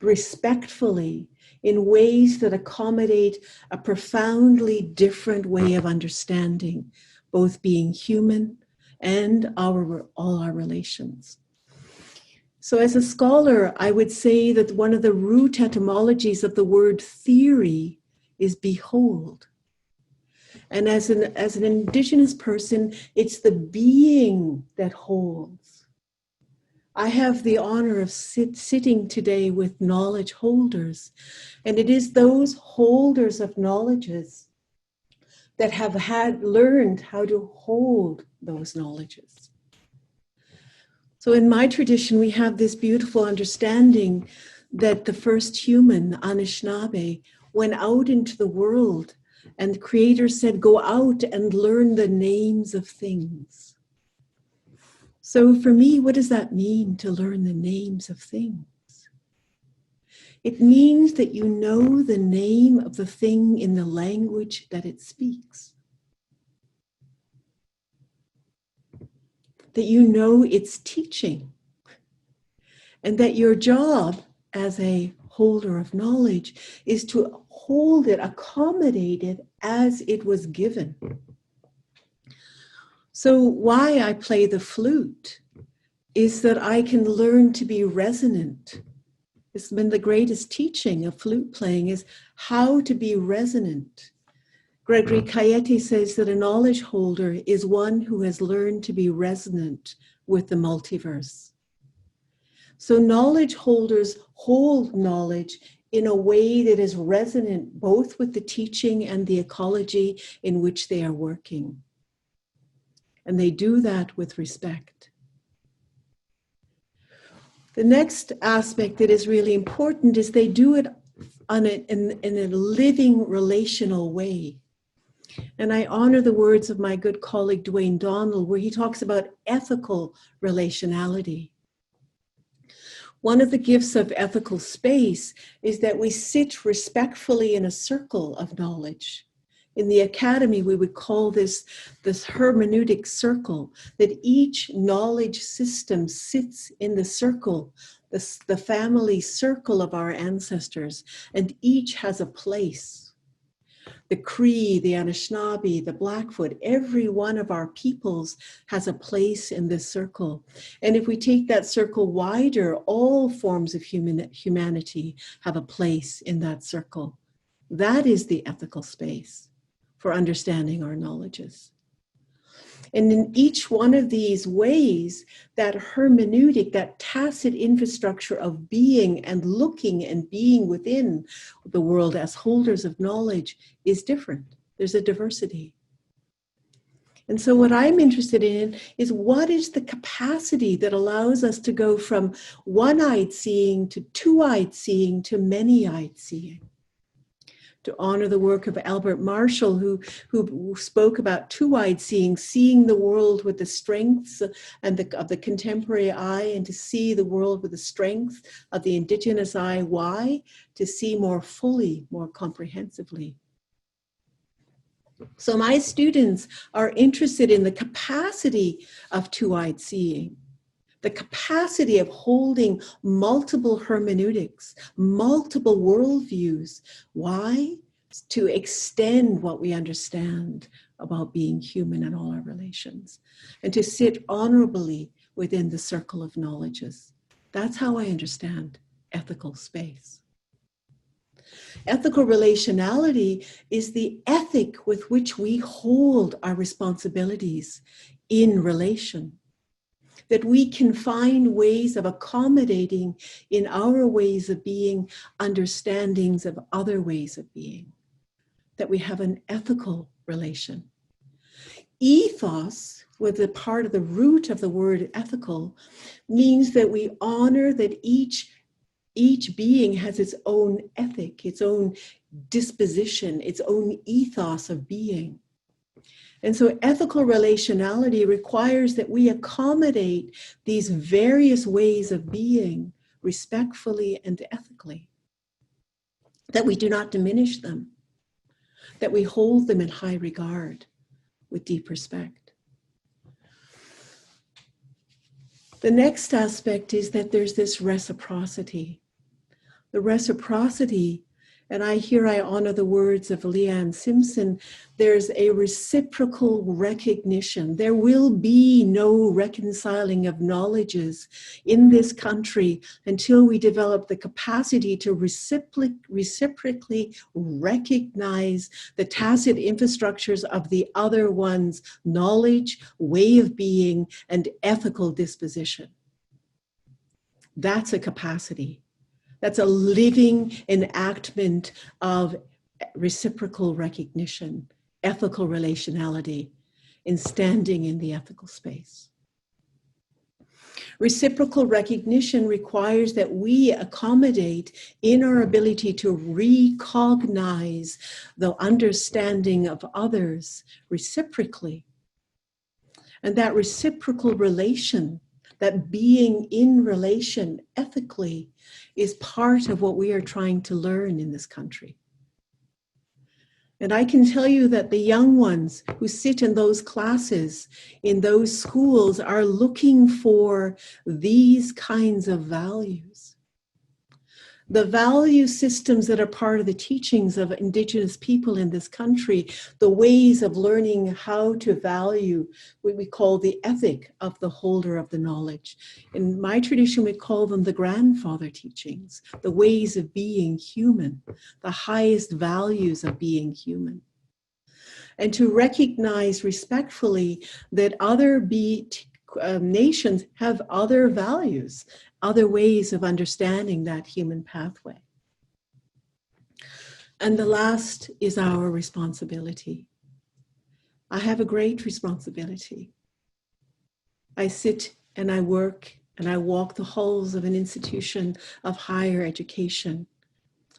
[SPEAKER 6] respectfully in ways that accommodate a profoundly different way of understanding both being human and all our relations. So as a scholar, I would say that one of the root etymologies of the word theory is behold. And as an Indigenous person, it's the being that holds. I have the honor of sitting today with knowledge holders, and it is those holders of knowledges that have learned how to hold those knowledges. So in my tradition, we have this beautiful understanding that the first human, Anishinaabe, went out into the world, and the Creator said, go out and learn the names of things. So for me, what does that mean, to learn the names of things? It means that you know the name of the thing in the language that it speaks. That you know its teaching. And that your job as a holder of knowledge is to hold it, accommodate it as it was given. So why I play the flute is that I can learn to be resonant. It's been the greatest teaching of flute playing, is how to be resonant. Gregory Kayetti says that a knowledge holder is one who has learned to be resonant with the multiverse. So knowledge holders hold knowledge in a way that is resonant both with the teaching and the ecology in which they are working. And they do that with respect. The next aspect that is really important is they do it in a living relational way. And I honor the words of my good colleague, Dwayne Donald, where he talks about ethical relationality. One of the gifts of ethical space is that we sit respectfully in a circle of knowledge. In the academy, we would call this hermeneutic circle, that each knowledge system sits in the circle, the family circle of our ancestors, and each has a place. The Cree, the Anishinaabe, the Blackfoot, every one of our peoples has a place in this circle. And if we take that circle wider, all forms of humanity have a place in that circle. That is the ethical space for understanding our knowledges. And in each one of these ways, that hermeneutic, that tacit infrastructure of being and looking and being within the world as holders of knowledge is different. There's a diversity. And so what I'm interested in is what is the capacity that allows us to go from one-eyed seeing to two-eyed seeing to many-eyed seeing. To honor the work of Albert Marshall, who spoke about two-eyed seeing, seeing the world with the strengths and of the contemporary eye, and to see the world with the strength of the indigenous eye. Why? To see more fully, more comprehensively. So my students are interested in the capacity of two-eyed seeing, the capacity of holding multiple hermeneutics, multiple worldviews. Why? To extend what we understand about being human in all our relations, and to sit honorably within the circle of knowledges. That's how I understand ethical space. Ethical relationality is the ethic with which we hold our responsibilities in relation. That we can find ways of accommodating in our ways of being understandings of other ways of being. That we have an ethical relation. Ethos, with a part of the root of the word ethical, means that we honor that each being has its own ethic, its own disposition, its own ethos of being. And so ethical relationality requires that we accommodate these various ways of being respectfully and ethically, that we do not diminish them, that we hold them in high regard with deep respect. The next aspect is that there's this reciprocity. The reciprocity, and I honor the words of Leanne Simpson, there's a reciprocal recognition. There will be no reconciling of knowledges in this country until we develop the capacity to reciprocally recognize the tacit infrastructures of the other one's knowledge, way of being, and ethical disposition. That's a capacity. That's a living enactment of reciprocal recognition, ethical relationality. in standing in the ethical space. Reciprocal recognition requires that we accommodate in our ability to recognize the understanding of others reciprocally. And that reciprocal relation, that being in relation ethically, is part of what we are trying to learn in this country. And I can tell you that the young ones who sit in those classes, in those schools, are looking for these kinds of values. The value systems that are part of the teachings of Indigenous people in this country, the ways of learning how to value what we call the ethic of the holder of the knowledge. In my tradition, we call them the grandfather teachings, the ways of being human, the highest values of being human. And to recognize respectfully that other nations have other values, other ways of understanding that human pathway. And the last is our responsibility. I have a great responsibility. I sit and I work and I walk the halls of an institution of higher education,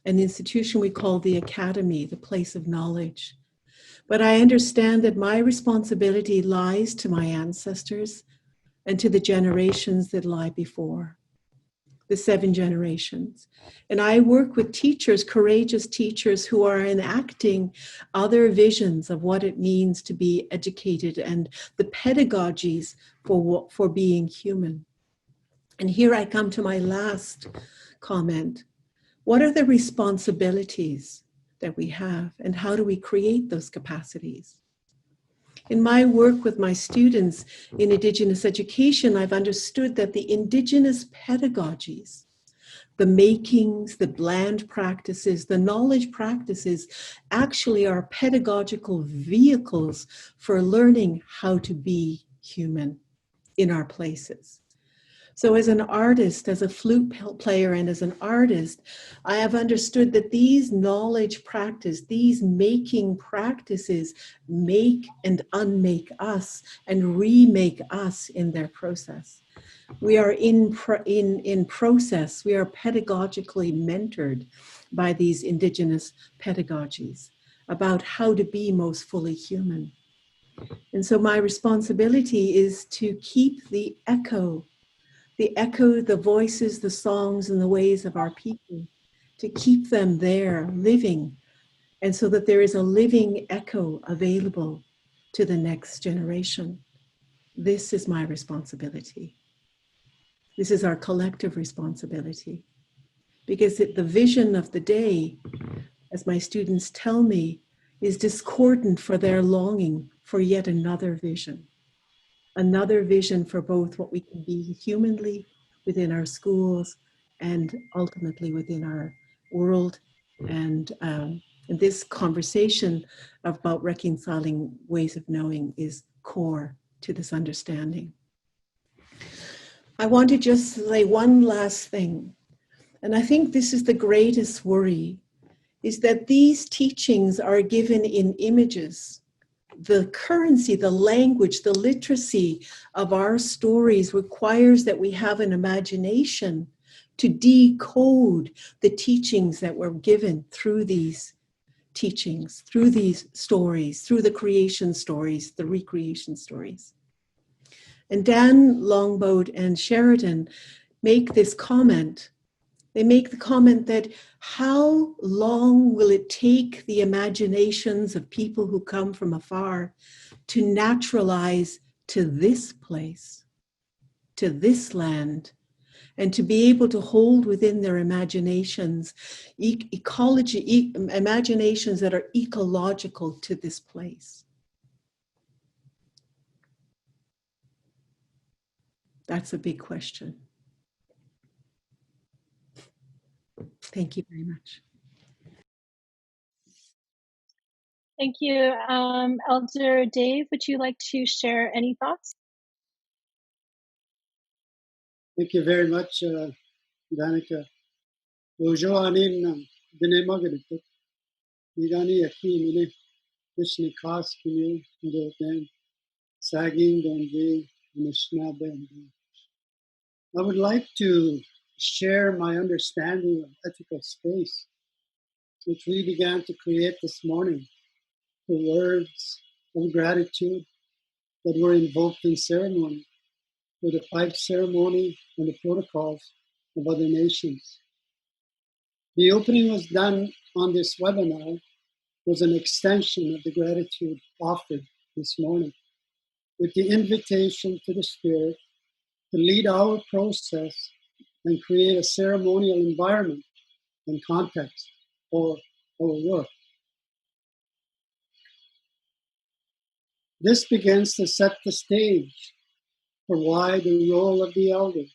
[SPEAKER 6] an institution we call the academy, the place of knowledge. But I understand that my responsibility lies to my ancestors and to the generations that lie before, the 7 generations. And I work with teachers, courageous teachers who are enacting other visions of what it means to be educated and the pedagogies for being human. And here I come to my last comment. What are the responsibilities that we have, and how do we create those capacities? In my work with my students in Indigenous education, I've understood that the Indigenous pedagogies, the makings, the bland practices, the knowledge practices actually are pedagogical vehicles for learning how to be human in our places. So as an artist, as a flute player, and as an artist, I have understood that these knowledge practice, these making practices make and unmake us and remake us in their process. We are in process. We are pedagogically mentored by these Indigenous pedagogies about how to be most fully human. And so my responsibility is to keep the echo, the voices, the songs, and the ways of our people, to keep them there, living, and so that there is a living echo available to the next generation. This is my responsibility. This is our collective responsibility. Because the vision of the day, as my students tell me, is discordant for their longing for yet another vision. Another vision for both what we can be humanly within our schools and ultimately within our world. And this conversation about reconciling ways of knowing is core to this understanding. I want to just say one last thing. And I think this is the greatest worry, is that these teachings are given in images. The currency, the language, the literacy of our stories requires that we have an imagination to decode the teachings that were given through these teachings, through these stories, through the creation stories, the recreation stories. And Dan Longboat and Sheridan make this comment. They make the comment that how long will it take the imaginations of people who come from afar to naturalize to this place, to this land, and to be able to hold within their imaginations imaginations that are ecological to this place? That's a big question. Thank you very much.
[SPEAKER 4] Thank you. Elder Dave, would you like to share any thoughts?
[SPEAKER 2] Thank you very much, Danika. Lojoanin Benemagalituk. Nigani Aki Mine, Vishni Kas Kinu, Ndoten. Sagin Donji, Mishnah Benji. I would like to share my understanding of ethical space, which we began to create this morning, the words of gratitude that were invoked in ceremony, for the pipe ceremony and the protocols of other nations. The opening was done on this webinar was an extension of the gratitude offered this morning, with the invitation to the Spirit to lead our process and create a ceremonial environment and context for our work. This begins to set the stage for why the role of the elders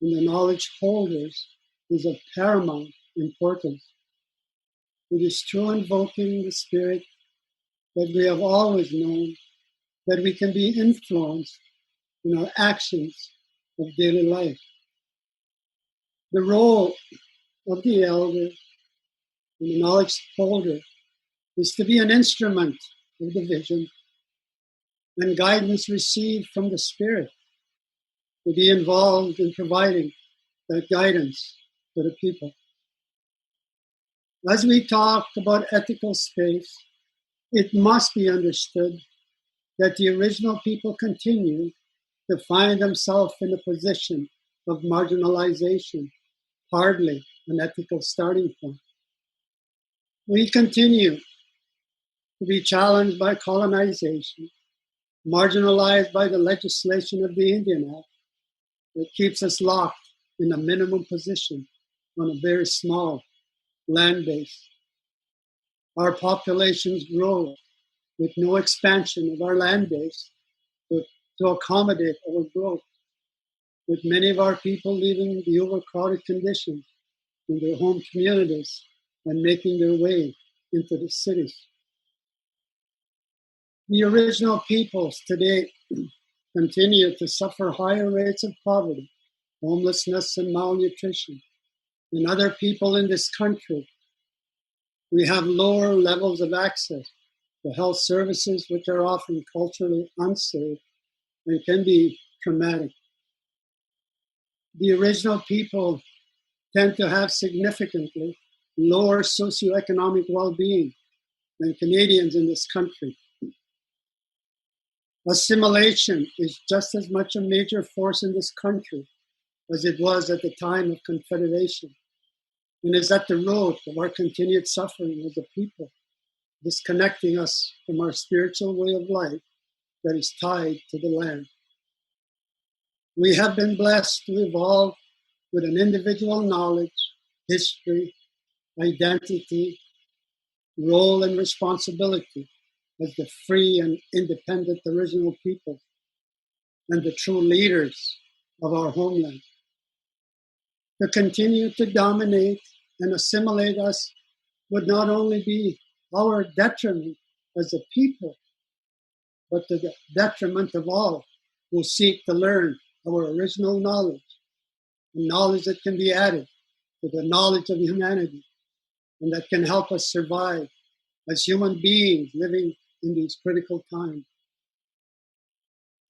[SPEAKER 2] and the knowledge holders is of paramount importance. It is through invoking the Spirit that we have always known that we can be influenced in our actions of daily life. The role of the elder and the knowledge holder is to be an instrument of the vision and guidance received from the Spirit, to be involved in providing that guidance to the people. As we talk about ethical space, it must be understood that the original people continue to find themselves in a position of marginalization, hardly an ethical starting point. We continue to be challenged by colonization, marginalized by the legislation of the Indian Act that keeps us locked in a minimum position on a very small land base. Our populations grow with no expansion of our land base to accommodate our growth, with many of our people leaving the overcrowded conditions in their home communities and making their way into the cities. The original peoples today continue to suffer higher rates of poverty, homelessness, and malnutrition than other people in this country. We have lower levels of access to health services, which are often culturally unsafe and can be traumatic. The original people tend to have significantly lower socioeconomic well-being than Canadians in this country. Assimilation is just as much a major force in this country as it was at the time of Confederation, and is at the root of our continued suffering as a people, disconnecting us from our spiritual way of life that is tied to the land. We have been blessed to evolve with an individual knowledge, history, identity, role, and responsibility as the free and independent original people and the true leaders of our homeland. To continue to dominate and assimilate us would not only be our detriment as a people, but to the detriment of all who seek to learn our original knowledge, the knowledge that can be added to the knowledge of humanity and that can help us survive as human beings living in these critical times.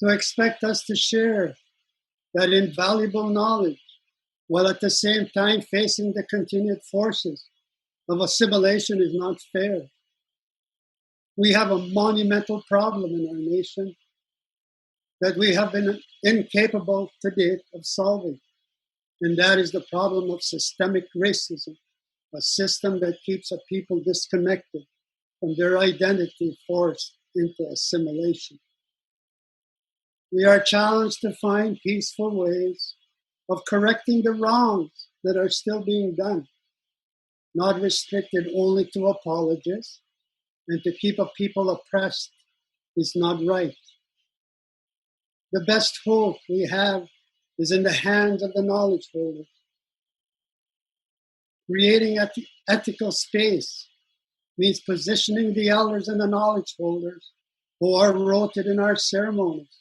[SPEAKER 2] To expect us to share that invaluable knowledge while at the same time facing the continued forces of assimilation is not fair. We have a monumental problem in our nation that we have been incapable to date of solving, and that is the problem of systemic racism, a system that keeps a people disconnected from their identity, forced into assimilation. We are challenged to find peaceful ways of correcting the wrongs that are still being done, not restricted only to apologists, and to keep a people oppressed is not right. The best hope we have is in the hands of the knowledge holders. Creating ethical space means positioning the elders and the knowledge holders who are rooted in our ceremonies,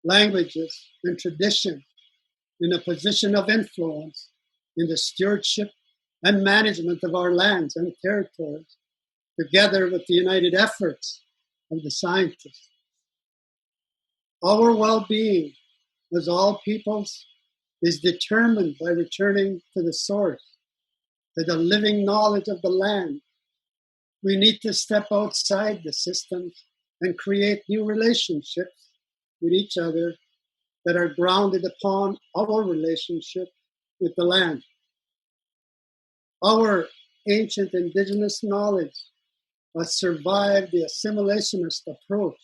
[SPEAKER 2] languages, and tradition in a position of influence in the stewardship and management of our lands and territories, together with the united efforts of the scientists. Our well-being as all peoples is determined by returning to the source, to the living knowledge of the land. We need to step outside the systems and create new relationships with each other that are grounded upon our relationship with the land. Our ancient indigenous knowledge has survived the assimilationist approach,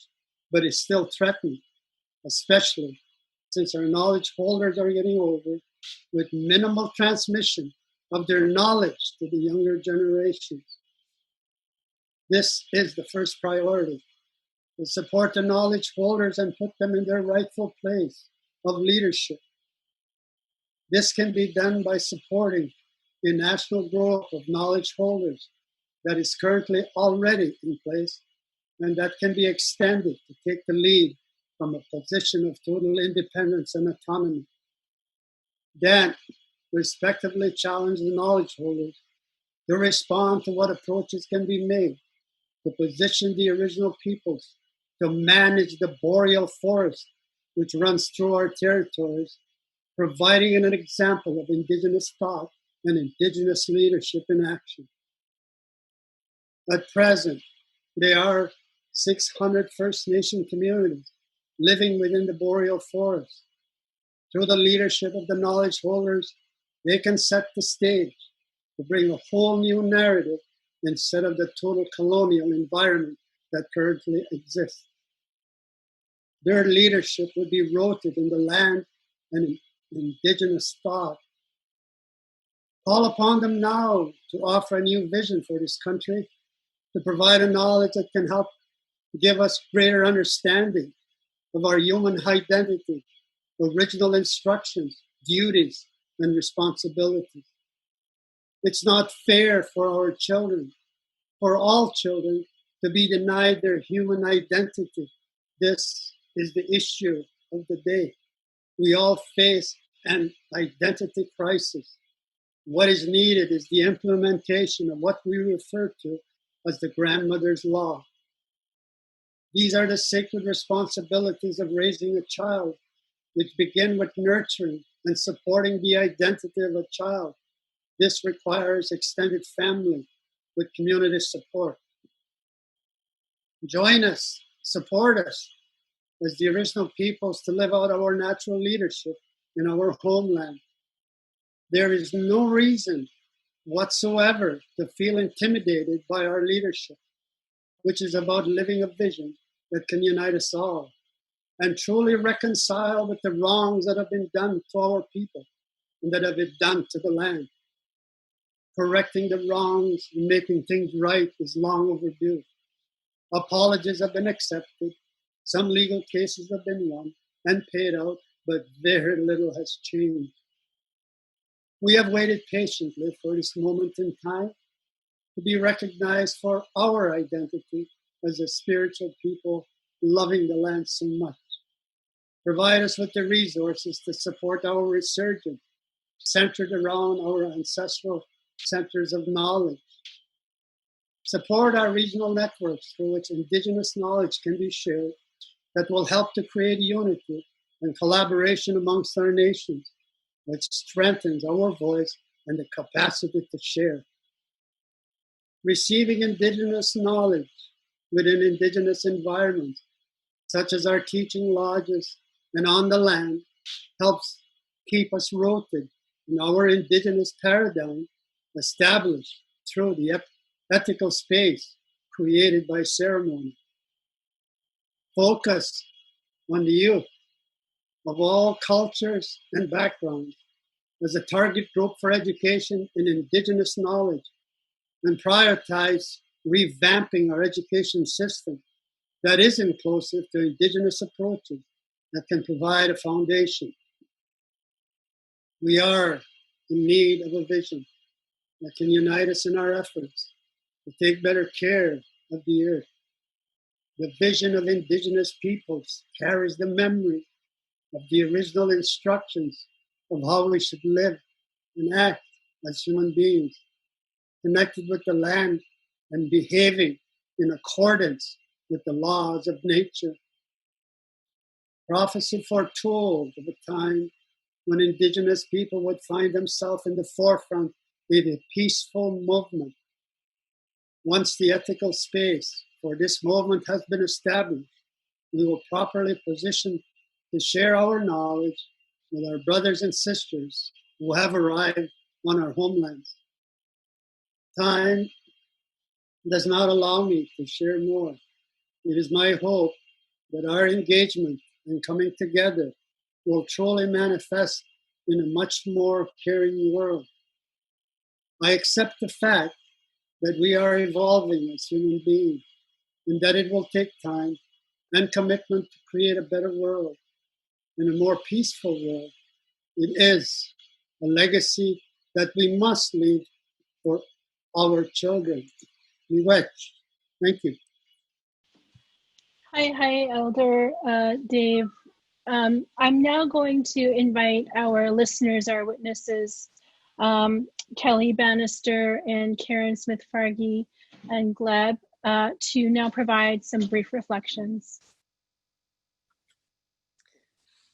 [SPEAKER 2] but is still threatened, especially since our knowledge holders are getting older, with minimal transmission of their knowledge to the younger generations. This is the first priority, to support the knowledge holders and put them in their rightful place of leadership. This can be done by supporting the national growth of knowledge holders that is currently already in place and that can be extended to take the lead from a position of total independence and autonomy. Then, respectively challenge the knowledge holders to respond to what approaches can be made to position the original peoples to manage the boreal forest which runs through our territories, providing an example of indigenous thought and indigenous leadership in action. At present, there are 600 First Nation communities living within the boreal forest. Through the leadership of the knowledge holders, they can set the stage to bring a whole new narrative instead of the total colonial environment that currently exists. Their leadership would be rooted in the land and indigenous thought. Call upon them now to offer a new vision for this country, to provide a knowledge that can help give us greater understanding of our human identity, original instructions, duties, and responsibilities. It's not fair for our children, for all children, to be denied their human identity. This is the issue of the day. We all face an identity crisis. What is needed is the implementation of what we refer to as the grandmother's law. These are the sacred responsibilities of raising a child, which begin with nurturing and supporting the identity of a child. This requires extended family with community support. Join us, support us as the original peoples to live out our natural leadership in our homeland. There is no reason whatsoever to feel intimidated by our leadership, which is about living a vision that can unite us all and truly reconcile with the wrongs that have been done to our people and that have been done to the land. Correcting the wrongs and making things right is long overdue. Apologies have been accepted. Some legal cases have been won and paid out, but very little has changed. We have waited patiently for this moment in time to be recognized for our identity as a spiritual people loving the land so much. Provide us with the resources to support our resurgence, centered around our ancestral centers of knowledge. Support our regional networks through which indigenous knowledge can be shared that will help to create unity and collaboration amongst our nations, which strengthens our voice and the capacity to share. Receiving indigenous knowledge within indigenous environments, such as our teaching lodges and on the land, helps keep us rooted in our indigenous paradigm established through the ethical space created by ceremony. Focus on the youth of all cultures and backgrounds as a target group for education in indigenous knowledge, and prioritize revamping our education system that is inclusive to indigenous approaches that can provide a foundation. We are in need of a vision that can unite us in our efforts to take better care of the earth. The vision of indigenous peoples carries the memory of the original instructions of how we should live and act as human beings, connected with the land and behaving in accordance with the laws of nature. Prophecy foretold of a time when Indigenous people would find themselves in the forefront of a peaceful movement. Once the ethical space for this movement has been established, we will properly position to share our knowledge with our brothers and sisters who have arrived on our homelands. Time does not allow me to share more. It is my hope that our engagement and coming together will truly manifest in a much more caring world. I accept the fact that we are evolving as human beings and that it will take time and commitment to create a better world and a more peaceful world. It is a legacy that we must leave for our children. Miigwech. Thank you.
[SPEAKER 4] Hi, Elder Dave. I'm now going to invite our listeners, our witnesses, Kelly Bannister and Karin Smith-Fargey and Gleb, to now provide some brief reflections.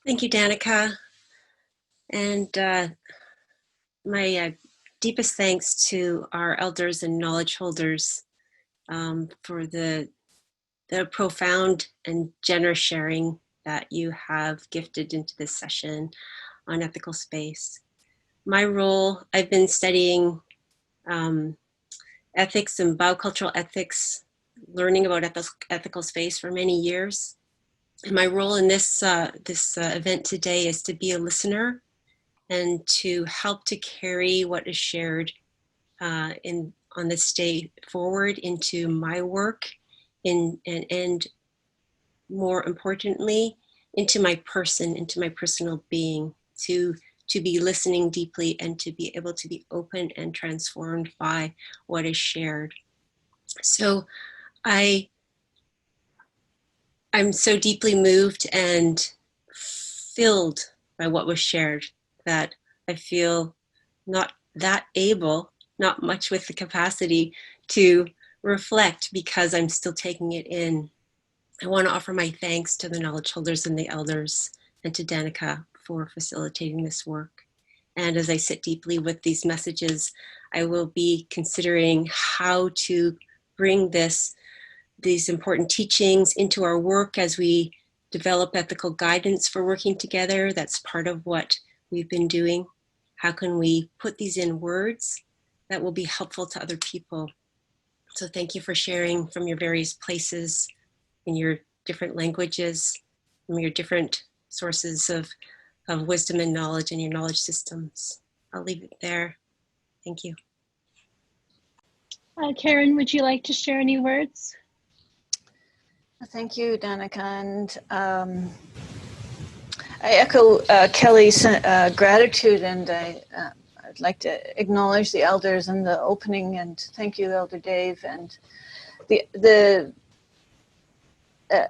[SPEAKER 7] Thank you, Danika. And my deepest thanks to our elders and knowledge holders for the profound and generous sharing that you have gifted into this session on ethical space. My role, I've been studying ethics and biocultural ethics, learning about ethical space for many years. And my role in this event today is to be a listener and to help to carry what is shared on this day forward into my work and more importantly, into my person, into my personal being, to be listening deeply and to be able to be open and transformed by what is shared. So I'm so deeply moved and filled by what was shared that I feel not that able, not much with the capacity to reflect because I'm still taking it in. I want to offer my thanks to the knowledge holders and the elders and to Danika for facilitating this work. And as I sit deeply with these messages, I will be considering how to bring these important teachings into our work as we develop ethical guidance for working together. That's part of what we've been doing. How can we put these in words that will be helpful to other people? So thank you for sharing from your various places in your different languages, from your different sources of wisdom and knowledge in your knowledge systems. I'll leave it there. Thank you.
[SPEAKER 4] Karin, would you like to share any words?
[SPEAKER 8] Thank you, Danika. And I echo Kelly's gratitude, and I'd like to acknowledge the elders in the opening, and thank you, Elder Dave, and the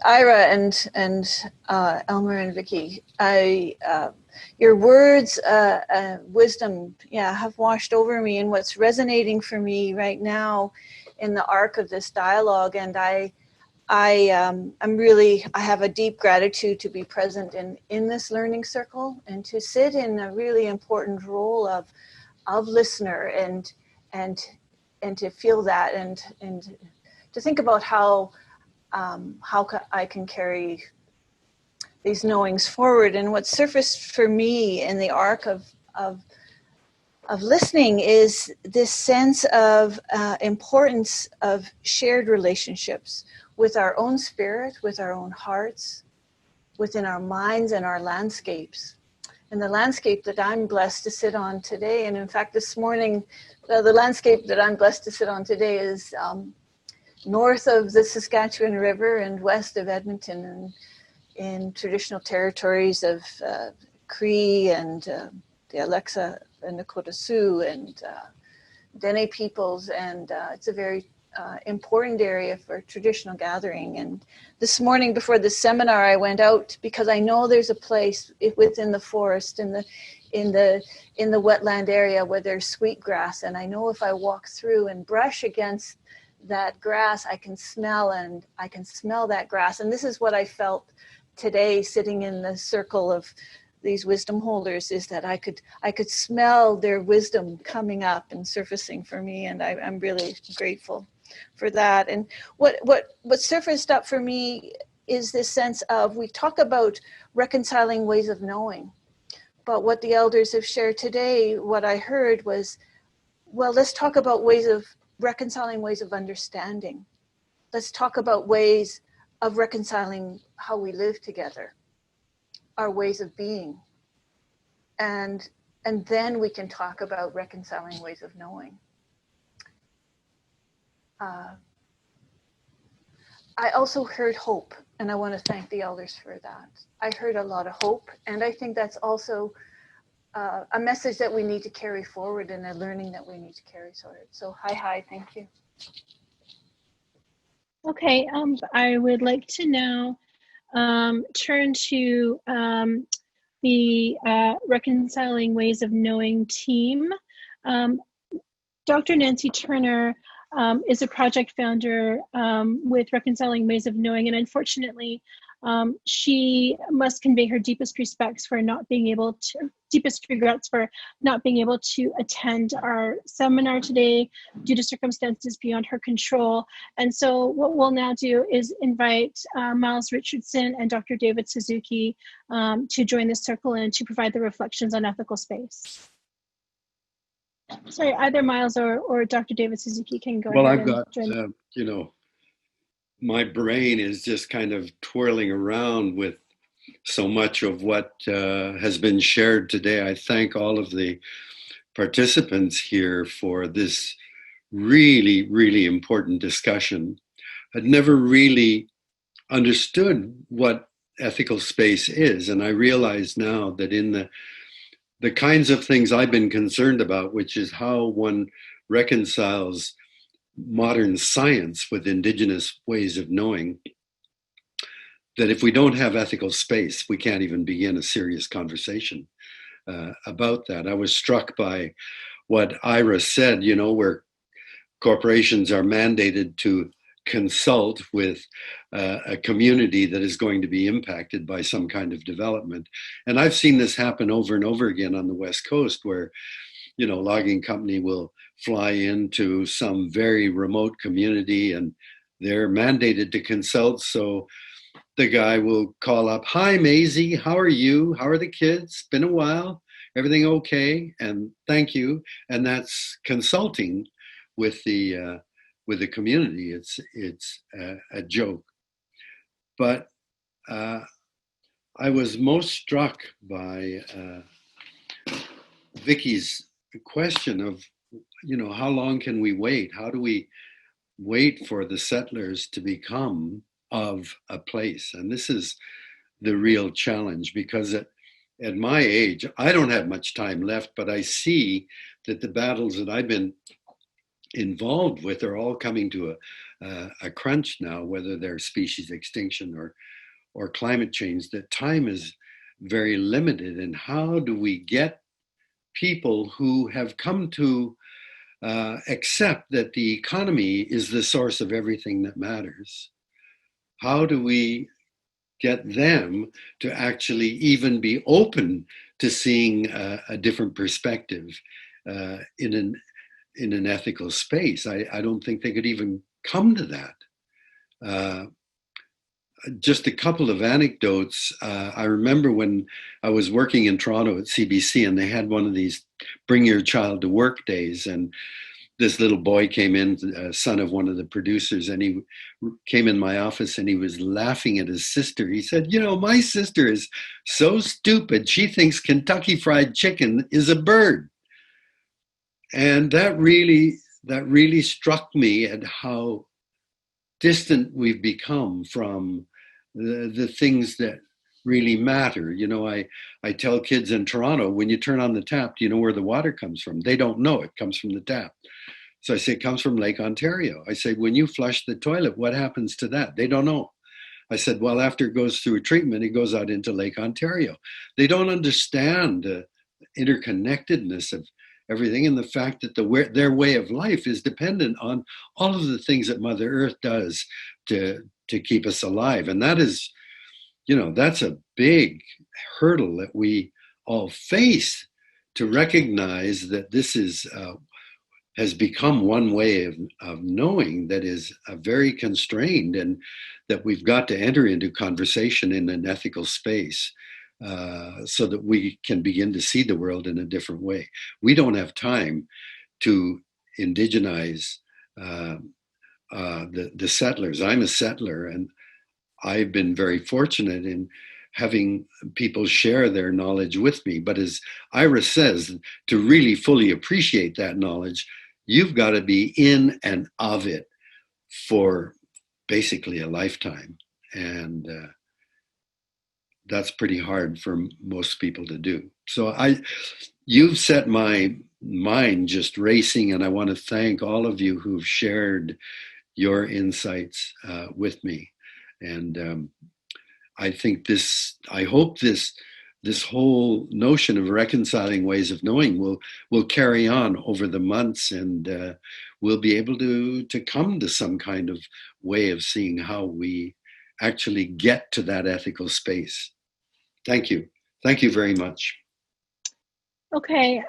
[SPEAKER 8] Ira and Elmer and Vicki. Your words, wisdom, have washed over me, and what's resonating for me right now in the arc of this dialogue, and I have a deep gratitude to be present in this learning circle and to sit in a really important role of listener and to feel that and to think about how I can carry these knowings forward. And what surfaced for me in the arc of listening is this sense of importance of shared relationships with our own spirit, with our own hearts, within our minds and our landscapes. And the landscape that I'm blessed to sit on today, and in fact this morning, the landscape that I'm blessed to sit on today is north of the Saskatchewan River and west of Edmonton, and in traditional territories of Cree and the Alexa and Nakota Sioux and Dene peoples, and it's a very important area for traditional gathering. And this morning before the seminar, I went out because I know there's a place within the forest in the wetland area where there's sweetgrass, and I know if I walk through and brush against that grass, I can smell that grass. And this is what I felt today sitting in the circle of these wisdom holders is that I could smell their wisdom coming up and surfacing for me, and I'm really grateful for that. And what surfaced up for me is this sense of, we talk about reconciling ways of knowing, but what the elders have shared today, what I heard was, well, let's talk about reconciling ways of understanding. Let's talk about ways of reconciling how we live together, our ways of being. And then we can talk about reconciling ways of knowing. I also heard hope, and I want to thank the elders for that. I heard a lot of hope, and I think that's also a message that we need to carry forward and a learning that we need to carry forward. So hi, thank you.
[SPEAKER 4] Okay, I would like to now turn to the Reconciling Ways of Knowing team. Dr. Nancy Turner is a project founder with Reconciling Ways of Knowing, and unfortunately, she must convey her deepest regrets for not being able to attend our seminar today due to circumstances beyond her control. And so what we'll now do is invite Miles Richardson and Dr. David Suzuki to join the circle and to provide the reflections on ethical space. Sorry, either Miles or Dr. David Suzuki can go ahead.
[SPEAKER 9] Well, I've got, my brain is just kind of twirling around with so much of what has been shared today. I thank all of the participants here for this really, really important discussion. I'd never really understood what ethical space is, and I realize now that in the kinds of things I've been concerned about, which is how one reconciles modern science with indigenous ways of knowing, that if we don't have ethical space, we can't even begin a serious conversation about that. I was struck by what Ira said, where corporations are mandated to consult with a community that is going to be impacted by some kind of development. And I've seen this happen over and over again on the West Coast, where, a logging company will fly into some very remote community and they're mandated to consult. So the guy will call up, "Hi, Maisie, how are you? How are the kids? Been a while. Everything okay? And thank you." And that's consulting with the community. It's a joke. But I was most struck by Vicki's question of, how long can we wait? How do we wait for the settlers to become of a place? And this is the real challenge, because at my age, I don't have much time left, but I see that the battles that I've been involved with are all coming to a crunch now, whether they're species extinction or climate change. That time is very limited. And how do we get people who have come to accept that the economy is the source of everything that matters? How do we get them to actually even be open to seeing a different perspective in an ethical space? I don't think they could even come to that. Just a couple of anecdotes. I remember when I was working in Toronto at CBC, and they had one of these bring your child to work days, and this little boy came in, son of one of the producers, and he came in my office and he was laughing at his sister. He said, "My sister is so stupid. She thinks Kentucky Fried Chicken is a bird." And that really struck me at how distant we've become from the things that really matter. I tell kids in Toronto, when you turn on the tap, do you know where the water comes from? They don't know. It comes from the tap. So I say, it comes from Lake Ontario. I say, when you flush the toilet, what happens to that? They don't know. I said, well, after it goes through a treatment, it goes out into Lake Ontario. They don't understand the interconnectedness of everything, and the fact that their way of life is dependent on all of the things that Mother Earth does to keep us alive. And that is that's a big hurdle that we all face, to recognize that this has become one way of knowing that is very constrained, and that we've got to enter into conversation in an ethical space so that we can begin to see the world in a different way. We don't have time to indigenize the settlers. I'm a settler, and I've been very fortunate in having people share their knowledge with me. But as Ira says, to really fully appreciate that knowledge, you've got to be in and of it for basically a lifetime. And that's pretty hard for most people to do. So you've set my mind just racing, and I want to thank all of you who've shared your insights with me. And I hope this whole notion of reconciling ways of knowing will carry on over the months, and we'll be able to come to some kind of way of seeing how we actually get to that ethical space. Thank you. Thank you very much.
[SPEAKER 4] Okay,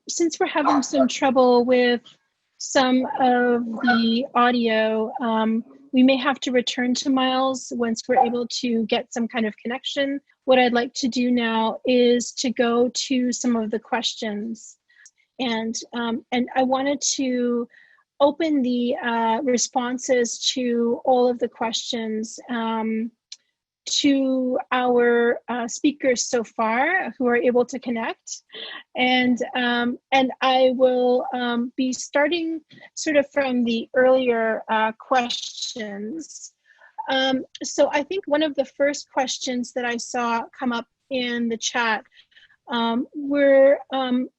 [SPEAKER 4] since we're having some trouble with some of the audio, we may have to return to Miles once we're able to get some kind of connection. What I'd like to do now is to go to some of the questions. And I wanted to open the responses to all of the questions to our speakers so far who are able to connect. And I will be starting sort of from the earlier questions. So I think one of the first questions that I saw come up in the chat were,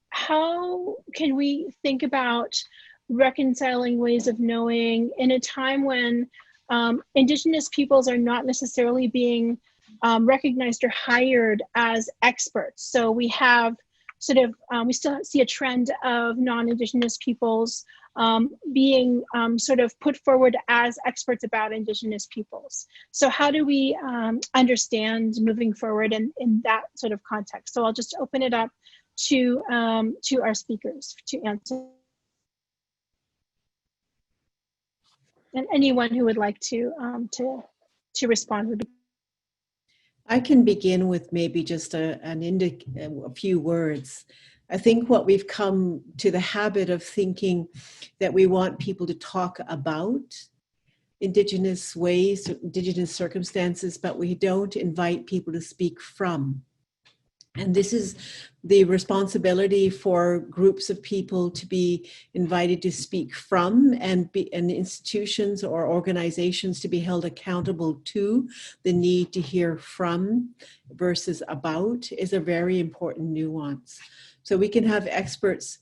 [SPEAKER 4] how can we think about reconciling ways of knowing in a time when Indigenous peoples are not necessarily being recognized or hired as experts? So we have sort of, we still see a trend of non-Indigenous peoples being sort of put forward as experts about Indigenous peoples. So how do we understand moving forward in that sort of context? So I'll just open it up to our speakers to answer. And anyone who would like to respond would be.
[SPEAKER 6] I can begin with maybe just a few words. I think what we've come to the habit of thinking that we want people to talk about Indigenous ways, Indigenous circumstances, but we don't invite people to speak from. And this is the responsibility for groups of people to be invited to speak from, and institutions or organizations to be held accountable to the need to hear from versus about is a very important nuance. So we can have experts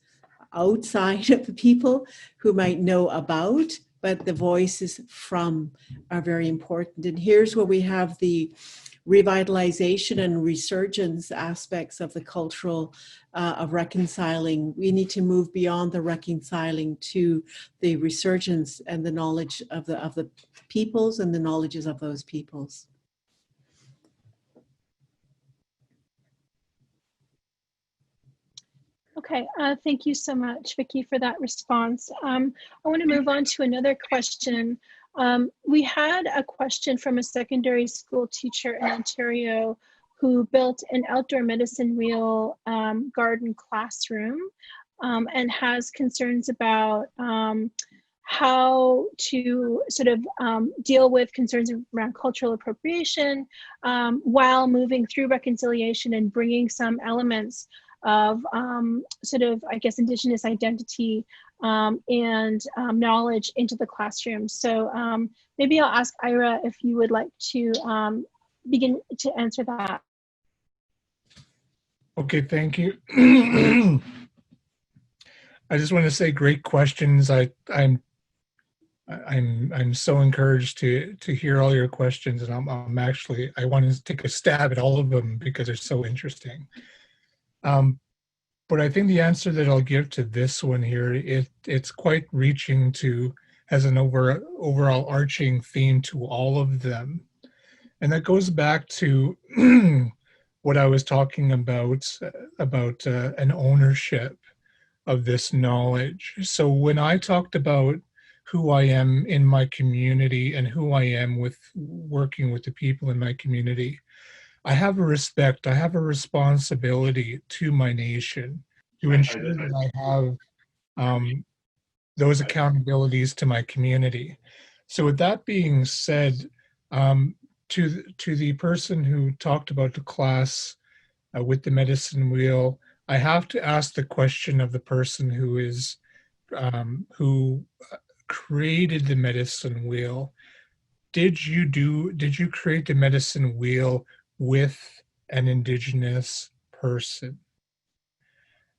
[SPEAKER 6] outside of the people who might know about, but the voices from are very important. And here's where we have the revitalization and resurgence aspects of the cultural of reconciling. We need to move beyond the reconciling to the resurgence and the knowledge of the peoples and the knowledges of those peoples.
[SPEAKER 4] Okay, thank you so much, Vicki, for that response. I want to move on to another question. We had a question from a secondary school teacher in Ontario who built an outdoor medicine wheel garden classroom and has concerns about how to sort of deal with concerns around cultural appropriation while moving through reconciliation and bringing some elements of sort of, I guess, Indigenous identity and knowledge into the classroom. So maybe I'll ask Ira if you would like to begin to answer that.
[SPEAKER 3] Okay, thank you. I just want to say, great questions. I'm so encouraged to hear all your questions, and I want to take a stab at all of them because they're so interesting. But I think the answer that I'll give to this one here, it's quite reaching to, as an overall arching theme to all of them. And that goes back to what I was talking about an ownership of this knowledge. So when I talked about who I am in my community and who I am with working with the people in my community, I have a respect, I have a responsibility to my nation to ensure that I have those accountabilities to my community. So with that being said, to the person who talked about the class with the medicine wheel, I have to ask the question of the person who created the medicine wheel. Did you create the medicine wheel with an Indigenous person?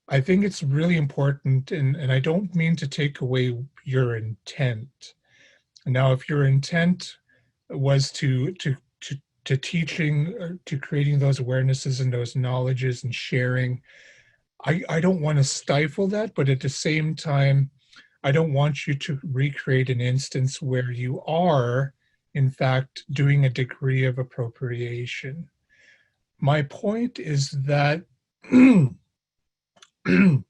[SPEAKER 3] I think it's really important, and I don't mean to take away your intent. Now, if your intent was to teaching, to creating those awarenesses and those knowledges and sharing, I don't want to stifle that, but at the same time, I don't want you to recreate an instance where you are, in fact, doing a degree of appropriation. My point is that, and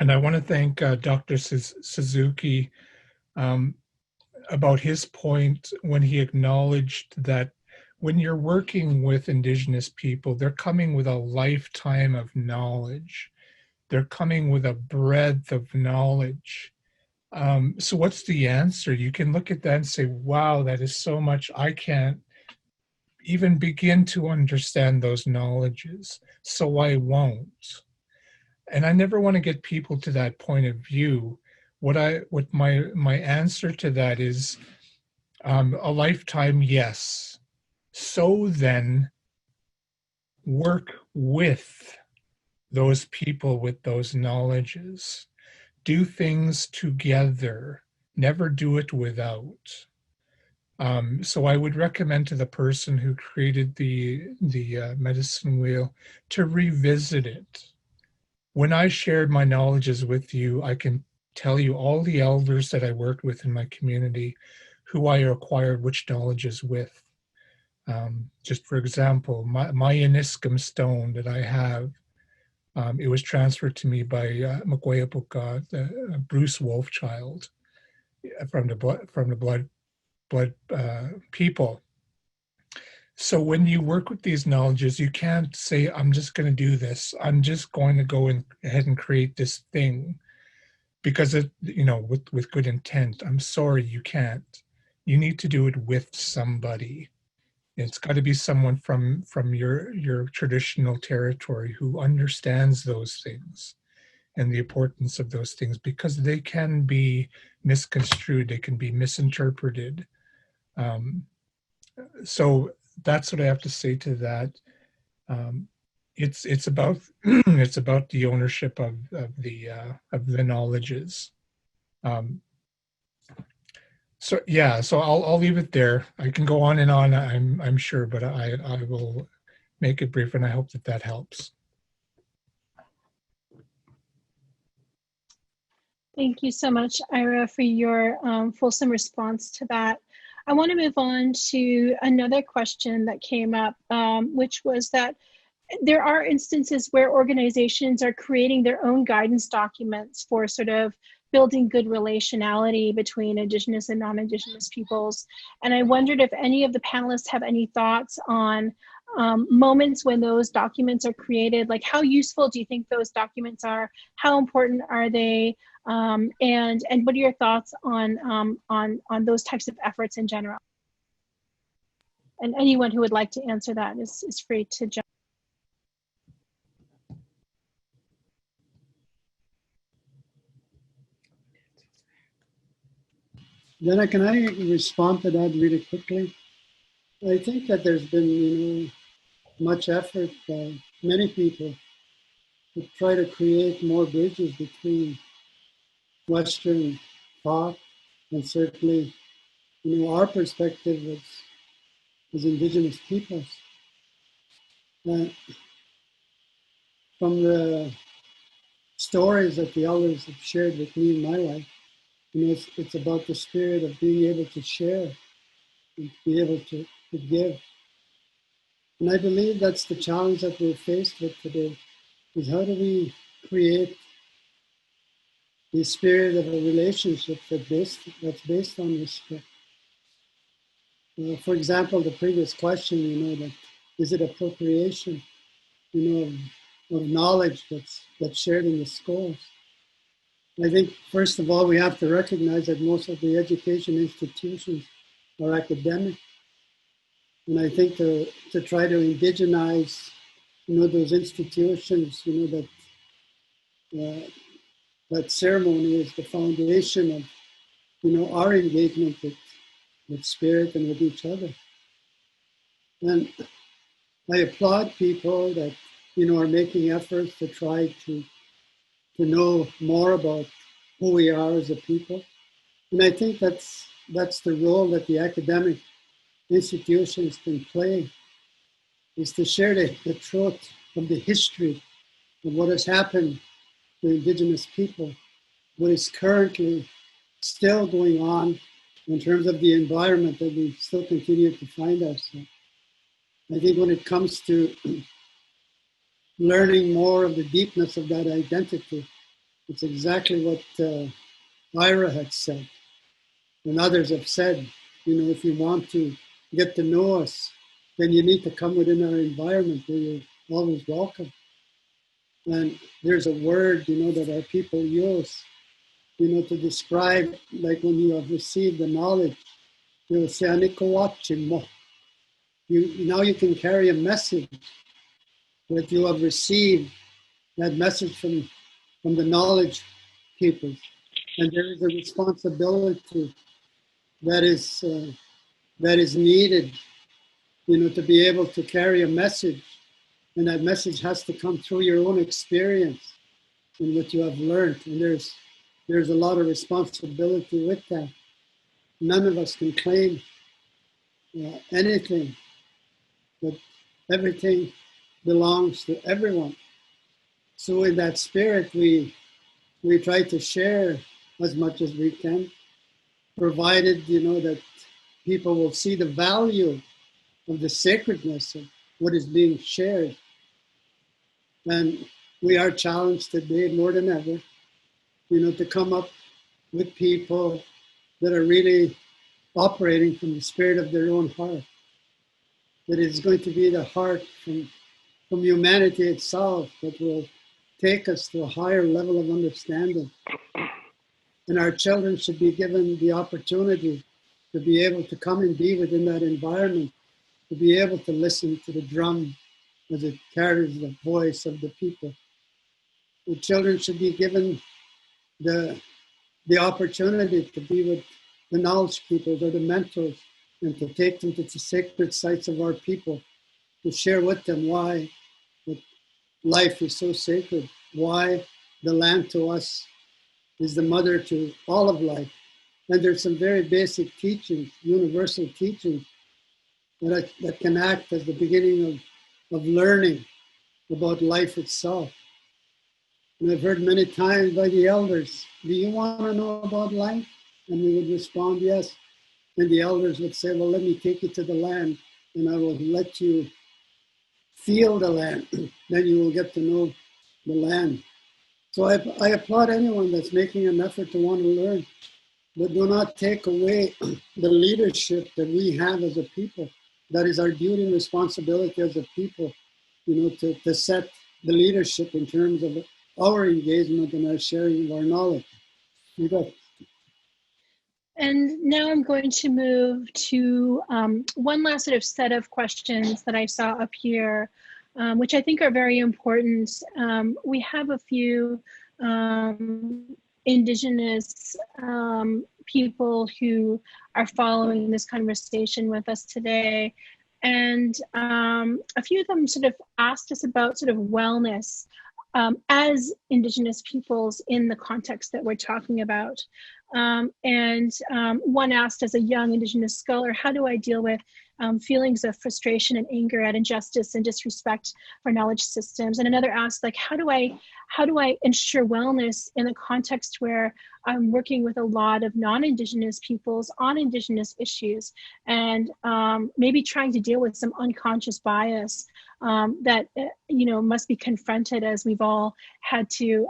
[SPEAKER 3] I want to thank Dr. Suzuki about his point when he acknowledged that when you're working with Indigenous people, they're coming with a lifetime of knowledge. They're coming with a breadth of knowledge. So what's the answer? You can look at that and say, wow, that is so much. I can't even begin to understand those knowledges, so I won't. And I never want to get people to that point of view. What my answer to that is a lifetime, yes. So then work with those people with those knowledges. Do things together. Never do it without. So I would recommend to the person who created the medicine wheel to revisit it. When I shared my knowledges with you, I can tell you all the elders that I worked with in my community, who I acquired which knowledges with. Just for example, my Iniscum stone that I have, it was transferred to me by Bruce Wolfchild from the blood people. So when you work with these knowledges, you can't say, I'm just going to do this. I'm just going to go ahead and create this thing because it, with good intent. I'm sorry, you can't. You need to do it with somebody. It's got to be someone from your traditional territory who understands those things and the importance of those things, because they can be misconstrued, they can be misinterpreted. So that's what I have to say to that. It's about it's about the ownership of the knowledges. So yeah, so I'll leave it there. I can go on and on, I'm sure, but I will make it brief, and I hope that helps.
[SPEAKER 4] Thank you so much, Ira, for your fulsome response to that. I want to move on to another question that came up, which was that there are instances where organizations are creating their own guidance documents for sort of building good relationality between Indigenous and non-Indigenous peoples. And I wondered if any of the panelists have any thoughts on moments when those documents are created, like how useful do you think those documents are? How important are they? And what are your thoughts on those types of efforts in general? And anyone who would like to answer that is free to jump.
[SPEAKER 2] Dana, can I respond to that really quickly? I think that there's been, much effort by many people to try to create more bridges between Western thought and certainly, our perspective as Indigenous peoples. From the stories that the elders have shared with me in my life, it's about the spirit of being able to share and be able to give. And I believe that's the challenge that we're faced with today, is how do we create the spirit of a relationship that's based on respect. For example, the previous question, that is it appropriation, of knowledge that's shared in the schools? I think, first of all, we have to recognize that most of the education institutions are academic. And I think to try to indigenize, those institutions, that ceremony is the foundation of, our engagement with spirit and with each other. And I applaud people that, are making efforts to try to know more about who we are as a people. And I think that's the role that the academic institutions can play, is to share the truth of the history of what has happened to Indigenous people, what is currently still going on in terms of the environment that we still continue to find ourselves. I think when it comes to learning more of the deepness of that identity, it's exactly what Ira had said, and others have said, if you want to get to know us, then you need to come within our environment where you're always welcome. And there's a word, that our people use, to describe, like when you have received the knowledge, you will say, now you can carry a message that you have received, that message from the knowledge keepers. And there is a responsibility that is needed, to be able to carry a message. And that message has to come through your own experience and what you have learned. And there's a lot of responsibility with that. None of us can claim anything, but everything belongs to everyone. So in that spirit, we try to share as much as we can, provided, that people will see the value of the sacredness of what is being shared. And we are challenged today more than ever, to come up with people that are really operating from the spirit of their own heart. That is going to be the heart from humanity itself that will take us to a higher level of understanding. And our children should be given the opportunity to be able to come and be within that environment, to be able to listen to the drum as it carries the voice of the people. The children should be given the opportunity to be with the knowledge keepers or the mentors, and to take them to the sacred sites of our people, to share with them why life is so sacred, why the land to us is the mother to all of life. And there's some very basic teachings, universal teachings, that can act as the beginning of learning about life itself. And I've heard many times by the elders, do you want to know about life? And we would respond, yes. And the elders would say, well, let me take you to the land, and I will let you feel the land. Then you will get to know the land. So I applaud anyone that's making an effort to want to learn, but do not take away the leadership that we have as a people. That is our duty and responsibility as a people, to set the leadership in terms of our engagement and our sharing of our knowledge. You go.
[SPEAKER 4] And now I'm going to move to one last sort of set of questions that I saw up here, which I think are very important. We have a few Indigenous people who are following this conversation with us today. And a few of them sort of asked us about sort of wellness as Indigenous peoples in the context that we're talking about. And one asked, as a young Indigenous scholar, how do I deal with feelings of frustration and anger at injustice and disrespect for knowledge systems. And another asks, like, how do I ensure wellness in a context where I'm working with a lot of non-Indigenous peoples on Indigenous issues, and maybe trying to deal with some unconscious bias that must be confronted, as we've all had to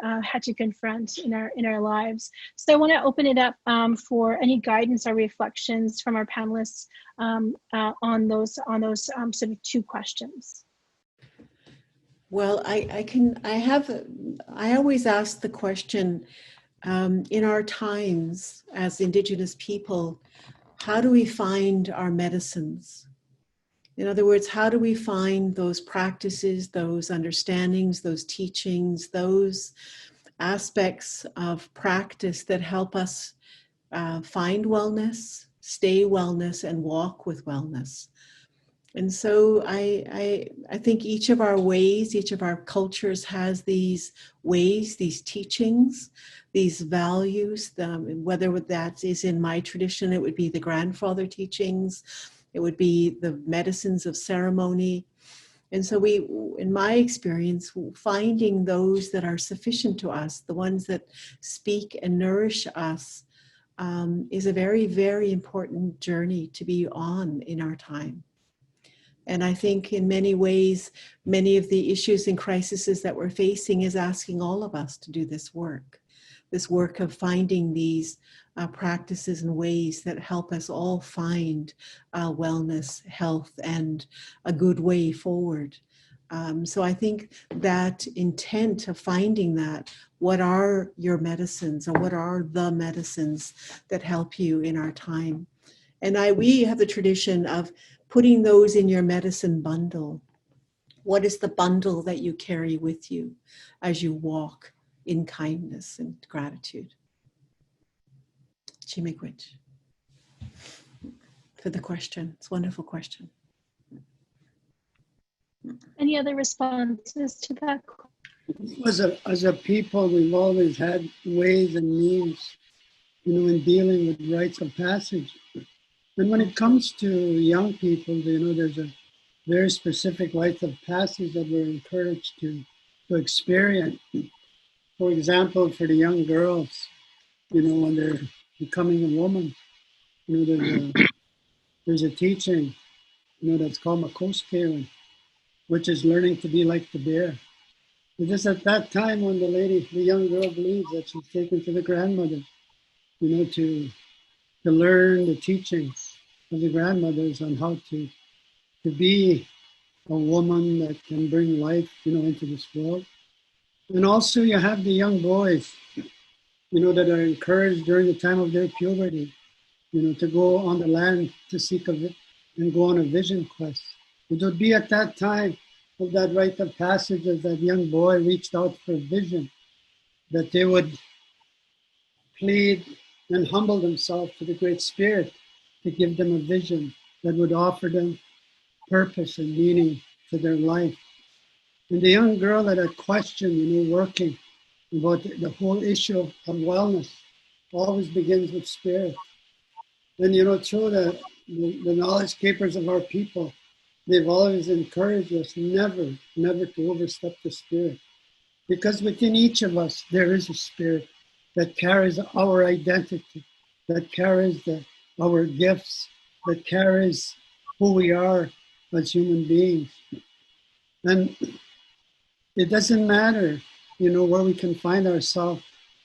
[SPEAKER 4] confront in our lives. So I want to open it up for any guidance or reflections from our panelists on those sort of two questions.
[SPEAKER 6] Well, I always ask the question, in our times as Indigenous people, how do we find our medicines? In other words, how do we find those practices, those understandings, those teachings, those aspects of practice that help us find wellness, stay wellness, and walk with wellness? And so I think each of our ways, each of our cultures has these ways, these teachings, these values. Whether that is in my tradition, it would be the grandfather teachings, it would be the medicines of ceremony. And so in my experience, finding those that are sufficient to us, the ones that speak and nourish us, is a very, very important journey to be on in our time. And I think in many ways, many of the issues and crises that we're facing is asking all of us to do this work of finding these practices and ways that help us all find wellness, health, and a good way forward. So I think that intent of finding that, what are your medicines, or what are the medicines that help you in our time? And we have the tradition of putting those in your medicine bundle. What is the bundle that you carry with you as you walk in kindness and gratitude? Chimikwich, for the question. It's a wonderful question.
[SPEAKER 4] Any other responses to that?
[SPEAKER 2] As a people, we've always had ways and means, in dealing with rites of passage. And when it comes to young people, there's a very specific rite of passage that we're encouraged to experience. For example, for the young girls, when they're becoming a woman, there's a teaching, that's called Karin, which is learning to be like the bear. And just at that time when the young girl believes that she's taken to the grandmother, to learn the teachings of the grandmothers on how to be a woman that can bring life, into this world. And also you have the young boys, that are encouraged during the time of their puberty, to go on the land to seek and go on a vision quest. It would be at that time of that rite of passage as that young boy reached out for a vision, that they would plead and humble themselves to the Great Spirit to give them a vision that would offer them purpose and meaning to their life. And the young girl that had questioned, working about the whole issue of wellness, always begins with spirit. And, through the knowledge keepers of our people, they've always encouraged us never to overstep the spirit. Because within each of us, there is a spirit that carries our identity, that carries our gifts, that carries who we are as human beings. And it doesn't matter, where we can find ourselves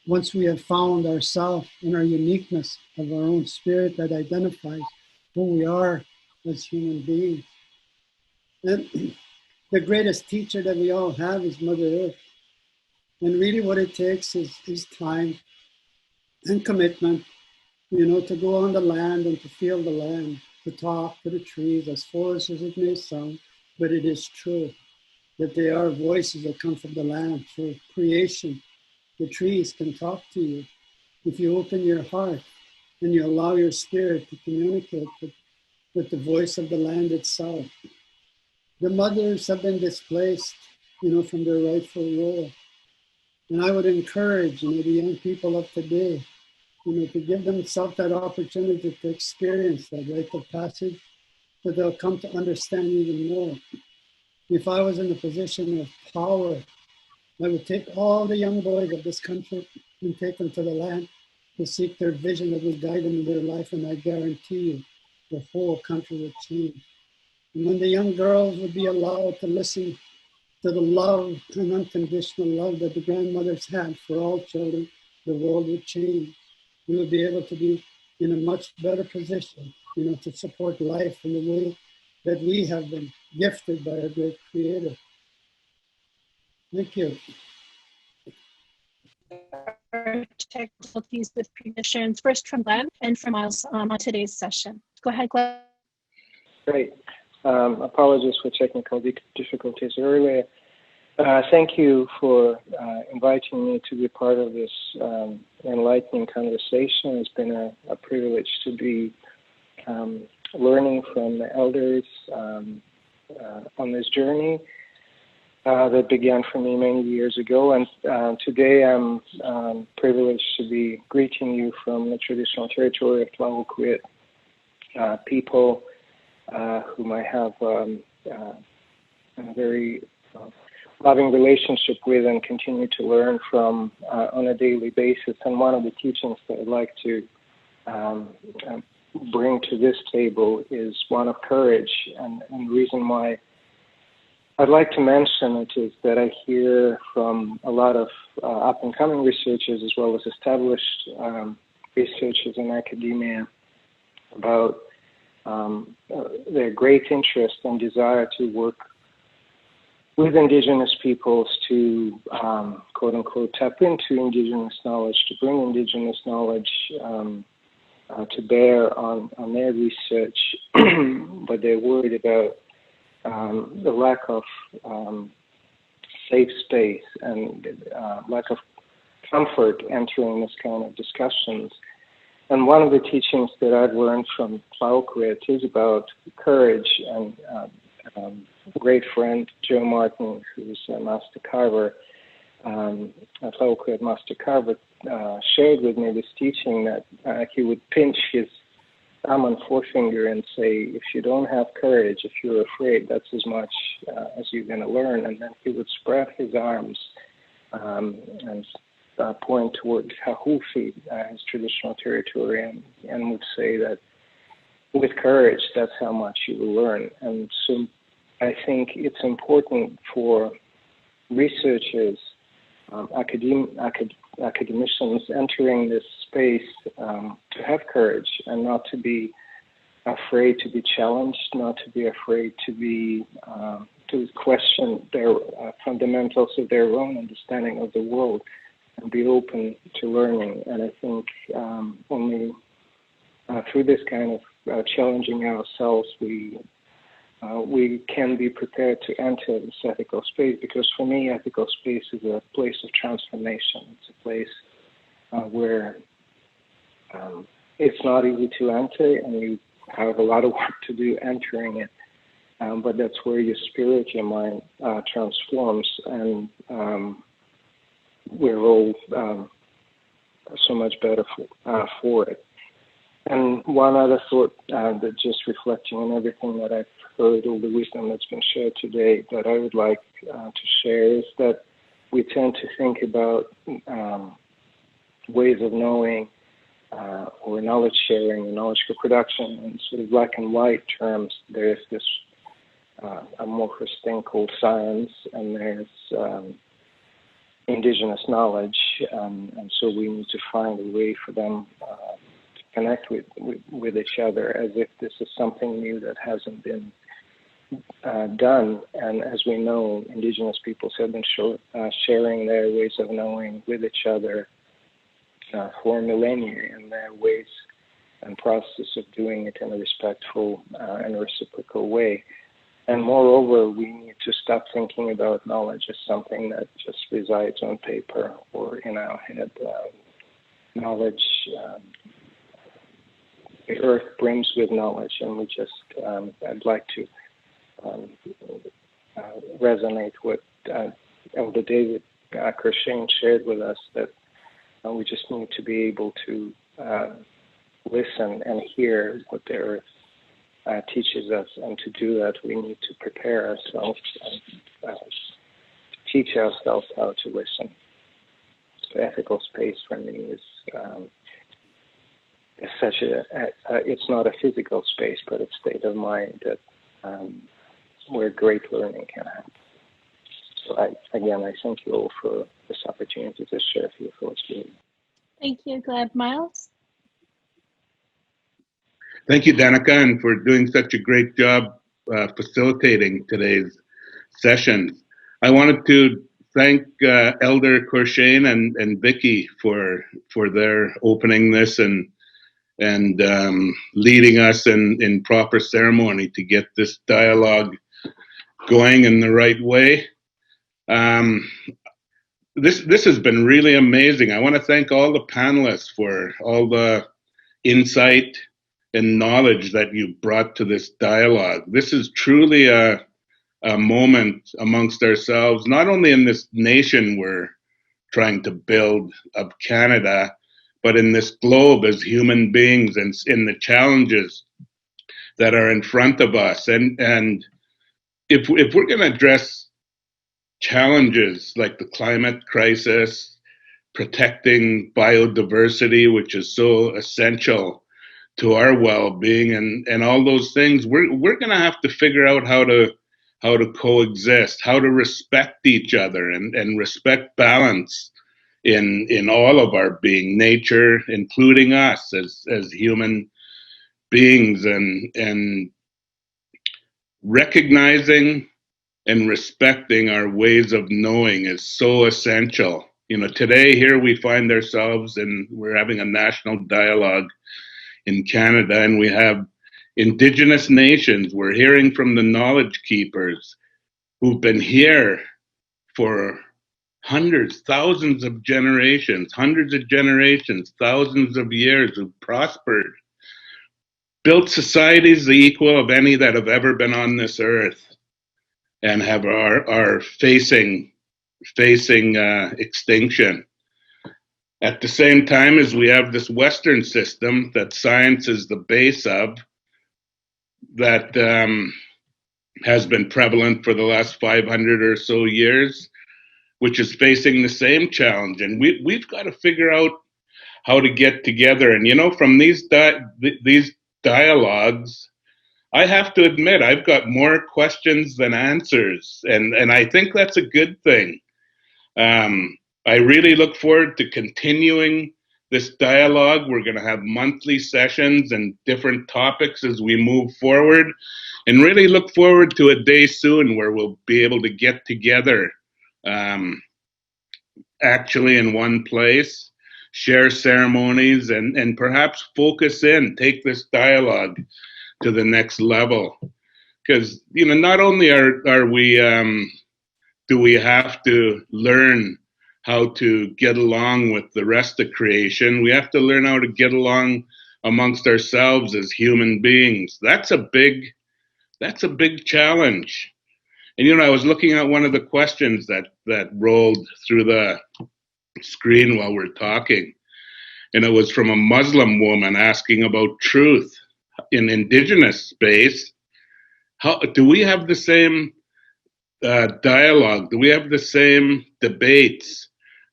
[SPEAKER 2] once we have found ourselves in our uniqueness of our own spirit that identifies who we are as human beings. And the greatest teacher that we all have is Mother Earth. And really what it takes is time and commitment, to go on the land and to feel the land, to talk to the trees, as foolish as it may sound, but it is true that they are voices that come from the land through creation. The trees can talk to you if you open your heart and you allow your spirit to communicate with the voice of the land itself. The mothers have been displaced, from their rightful role. And I would encourage, the young people of today, to give themselves that opportunity to experience that rite of passage, that they'll come to understand even more. If I was in a position of power, I would take all the young boys of this country and take them to the land to seek their vision that would guide them in their life, and I guarantee you, the whole country would change. And when the young girls would be allowed to listen to the love and unconditional love that the grandmothers had for all children, the world would change. We would be able to be in a much better position, to support life in the way that we have been gifted by our great Creator. Thank you.
[SPEAKER 4] Our difficulties with permissions, first from Gleb and from Miles on today's session. Go ahead, Gleb.
[SPEAKER 10] Great. Apologies for technical difficulties earlier. Thank you for inviting me to be part of this enlightening conversation. It's been a privilege to be learning from the elders on this journey that began for me many years ago. And today I'm privileged to be greeting you from the traditional territory of Tlahuquit people whom I have a very loving relationship with and continue to learn from on a daily basis. And one of the teachings that I'd like to bring to this table is one of courage. And the reason why I'd like to mention it is that I hear from a lot of up-and-coming researchers as well as established researchers in academia about their great interest and desire to work with Indigenous peoples to, quote unquote, tap into Indigenous knowledge, to bring Indigenous knowledge to bear on their research, but they're worried about the lack of safe space and lack of comfort entering this kind of discussions. And one of the teachings that I've learned from Tlahuquit is about courage, and a great friend, Joe Martin, who's a master carver, a Tlahuquit master carver, shared with me this teaching that he would pinch his thumb and forefinger and say, if you don't have courage, if you're afraid, that's as much as you're going to learn. And then he would spread his arms and point toward Hahufi, his traditional territory, and would say that with courage, that's how much you will learn. And so I think it's important for researchers, academicians entering this space to have courage and not to be afraid to be challenged, not to be afraid to be to question their fundamentals of their own understanding of the world, and be open to learning. And I think only through this kind of challenging ourselves, we can be prepared to enter this ethical space, because for me, ethical space is a place of transformation. It's a place where it's not easy to enter, and you have a lot of work to do entering it. But that's where your spirit, your mind transforms, and we're all so much better for it. And one other thought that just reflecting on everything that I've heard, all the wisdom that's been shared today, that I would like to share is that we tend to think about ways of knowing or knowledge sharing, or knowledge co-production in sort of black and white terms. There's this amorphous thing called science, and there's Indigenous knowledge, and so we need to find a way for them to connect with each other, as if this is something new that hasn't been done. And as we know, Indigenous peoples have been sharing their ways of knowing with each other for millennia, and their ways and process of doing it in a respectful and reciprocal way. And moreover, we need to stop thinking about knowledge as something that just resides on paper or in our head. Knowledge, the earth brims with knowledge, and we just, I'd like to resonate with Elder David Courchene shared with us, that we just need to be able to listen and hear what the earth teaches us, and to do that, we need to prepare ourselves and teach ourselves how to listen. The ethical space for me is such it's not a physical space, but a state of mind that where great learning can happen. So I thank you all for this opportunity to share a few thoughts with you.
[SPEAKER 4] Thank you, Gleb. Miles?
[SPEAKER 11] Thank you, Danika, and for doing such a great job facilitating today's session. I wanted to thank Elder Courchene and Vicki for their opening this and leading us in proper ceremony to get this dialogue going in the right way. This has been really amazing. I want to thank all the panelists for all the insight and knowledge that you brought to this dialogue. This is truly a moment amongst ourselves, not only in this nation we're trying to build of Canada, but in this globe as human beings and in the challenges that are in front of us. And if we're going to address challenges like the climate crisis, protecting biodiversity, which is so essential to our well-being, and all those things, we're going to have to figure out how to coexist, how to respect each other and respect balance in all of our being, nature, including us as human beings, and recognizing and respecting our ways of knowing is so essential. You know, today here we find ourselves and we're having a national dialogue in Canada, and we have Indigenous nations. We're hearing from the knowledge keepers who've been here for hundreds, thousands of generations, thousands of years, who've prospered, built societies the equal of any that have ever been on this earth, and are facing extinction. At the same time as we have this Western system that science is the base of, that has been prevalent for the last 500 or so years, which is facing the same challenge. And we've got to figure out how to get together. And, you know, from these dialogues, I have to admit, I've got more questions than answers, and I think that's a good thing. I really look forward to continuing this dialogue. We're going to have monthly sessions and different topics as we move forward, and really look forward to a day soon where we'll be able to get together actually in one place, share ceremonies, and perhaps focus in, take this dialogue to the next level. Because, you know, not only are we do we have to learn how to get along with the rest of creation, we have to learn how to get along amongst ourselves as human beings. That's a big challenge. And, you know, I was looking at one of the questions that rolled through the screen while we're talking, and it was from a Muslim woman asking about truth in Indigenous space. How do we have the same dialogue? Do we have the same debates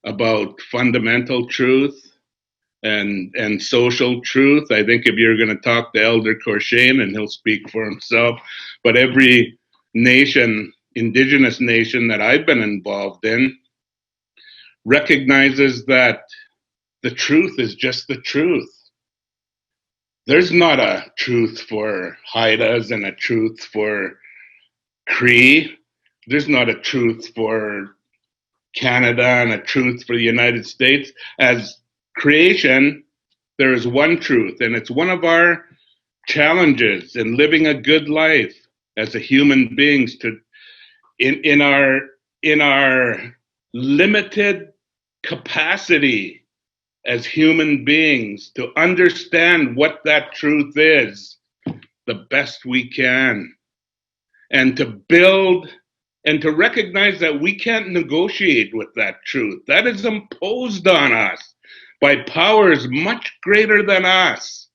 [SPEAKER 11] about fundamental truth and social truth? I think if you're going to talk to Elder Courchene, and he'll speak for himself, but every nation, Indigenous nation that I've been involved in, recognizes that the truth is just the truth. There's not a truth for Haidas and a truth for Cree. There's not a truth for Canada and a truth for the United States. As creation, there is one truth, and it's one of our challenges in living a good life as a human beings to in our limited capacity as human beings to understand what that truth is the best we can, and to build and to recognize that we can't negotiate with that truth. That is imposed on us by powers much greater than us.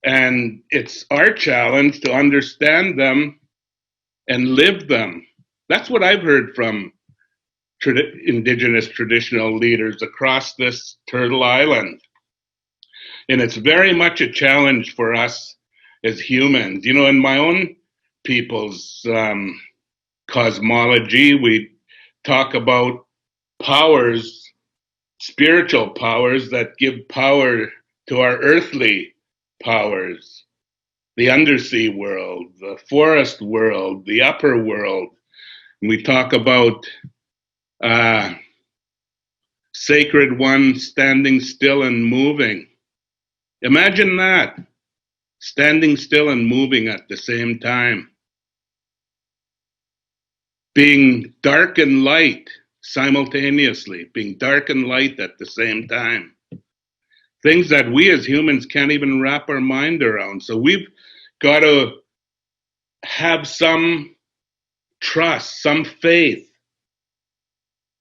[SPEAKER 11] And it's our challenge to understand them and live them. That's what I've heard from Indigenous traditional leaders across this Turtle Island. And it's very much a challenge for us as humans. You know, in my own people's cosmology, we talk about powers, spiritual powers that give power to our earthly powers, the undersea world, the forest world, the upper world. And we talk about sacred one standing still and moving. Imagine that, standing still and moving at the same time. Being dark and light simultaneously, being dark and light at the same time. Things that we as humans can't even wrap our mind around. So we've got to have some trust, some faith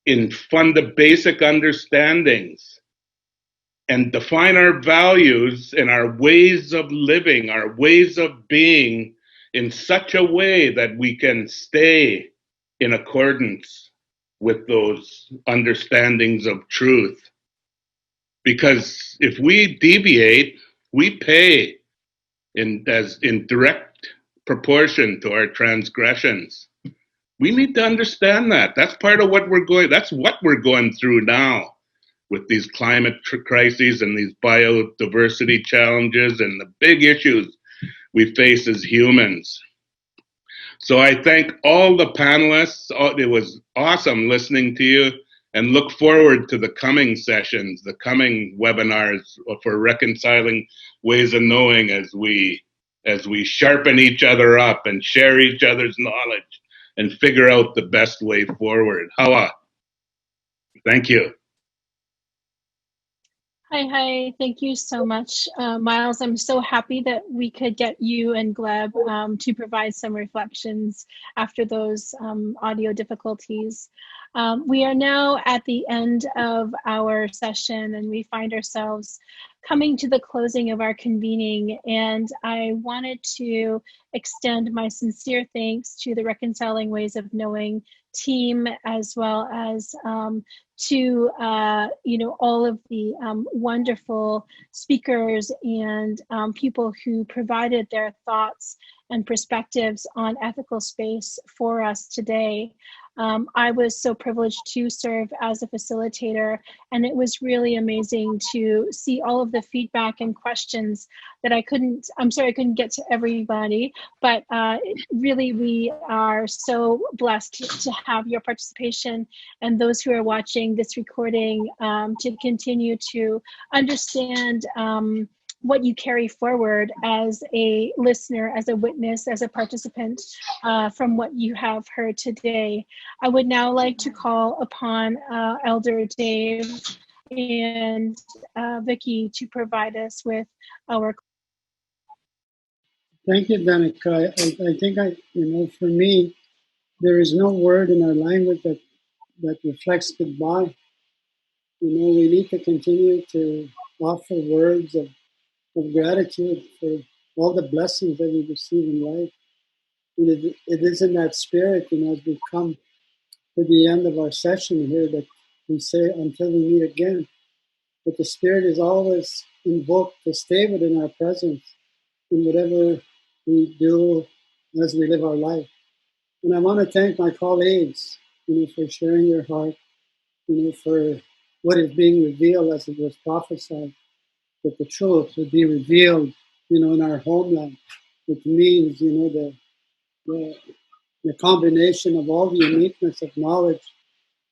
[SPEAKER 11] in basic understandings and define our values and our ways of living, our ways of being in such a way that we can stay in accordance with those understandings of truth. Because if we deviate, we pay in direct proportion to our transgressions. We need to understand that. That's part of what we're going through now with these climate crises and these biodiversity challenges and the big issues we face as humans. So I thank all the panelists. It was awesome listening to you, and look forward to the coming sessions, the coming webinars for Reconciling Ways of Knowing as we sharpen each other up and share each other's knowledge and figure out the best way forward. Hawa. Thank you.
[SPEAKER 4] Hi, thank you so much, Miles. I'm so happy that we could get you and Gleb to provide some reflections after those audio difficulties. We are now at the end of our session, and we find ourselves coming to the closing of our convening, and I wanted to extend my sincere thanks to the Reconciling Ways of Knowing team, as well as to all of the wonderful speakers and people who provided their thoughts and perspectives on ethical space for us today. I was so privileged to serve as a facilitator, and it was really amazing to see all of the feedback and questions that I couldn't get to everybody, but really we are so blessed to have your participation and those who are watching this recording to continue to understand what you carry forward as a listener, as a witness, as a participant from what you have heard today. I would now like to call upon Elder Dave and Vicki to provide us with our.
[SPEAKER 2] Thank you, Danika. I think for me, there is no word in our language that reflects goodbye. We need to continue to offer words of gratitude for all the blessings that we receive in life. It is in that spirit, as we come to the end of our session here, that we say, until we meet again. But the Spirit is always invoked to stay within our presence in whatever we do as we live our life. And I want to thank my colleagues, for sharing your heart, for what is being revealed as it was prophesied, that the truth would be revealed, in our homeland, which means, the combination of all the uniqueness of knowledge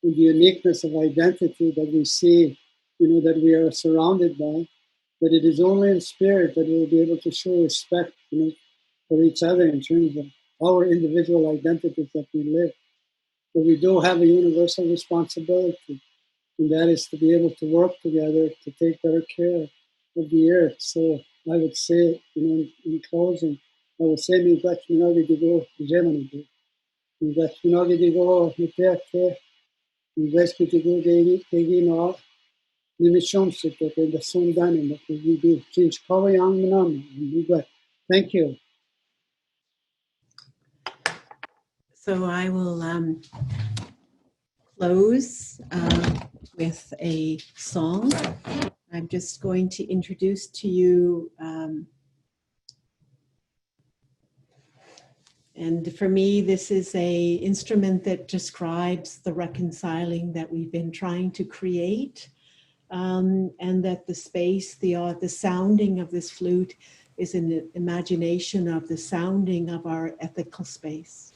[SPEAKER 2] and the uniqueness of identity that we see, that we are surrounded by, that it is only in spirit that we'll be able to show respect, for each other in terms of our individual identities that we live. But we do have a universal responsibility, and that is to be able to work together to take better care of the earth. So I would say, in closing, I would say,
[SPEAKER 6] So I will close with a song. I'm just going to introduce to you, and for me, this is a instrument that describes the reconciling that we've been trying to create, and that the space, the sounding of this flute is an imagination of the sounding of our ethical space.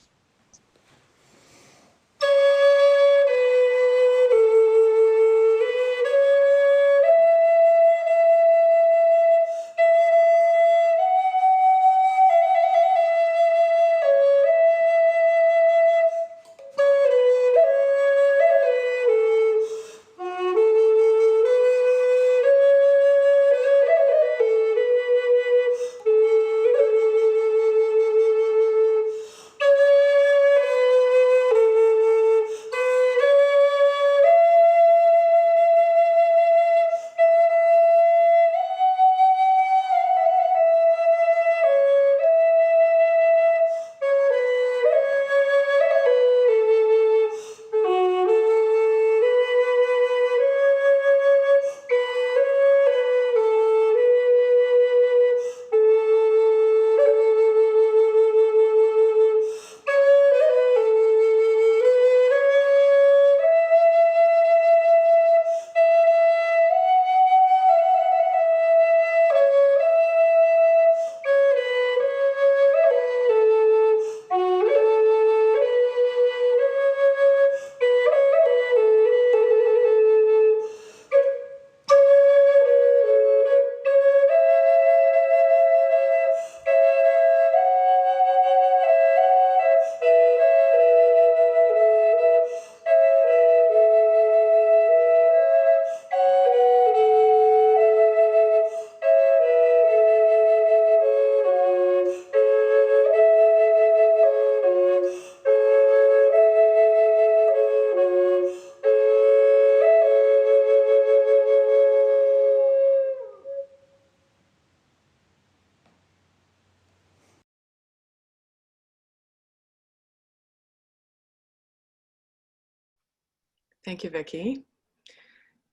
[SPEAKER 1] Thank you, Vicki.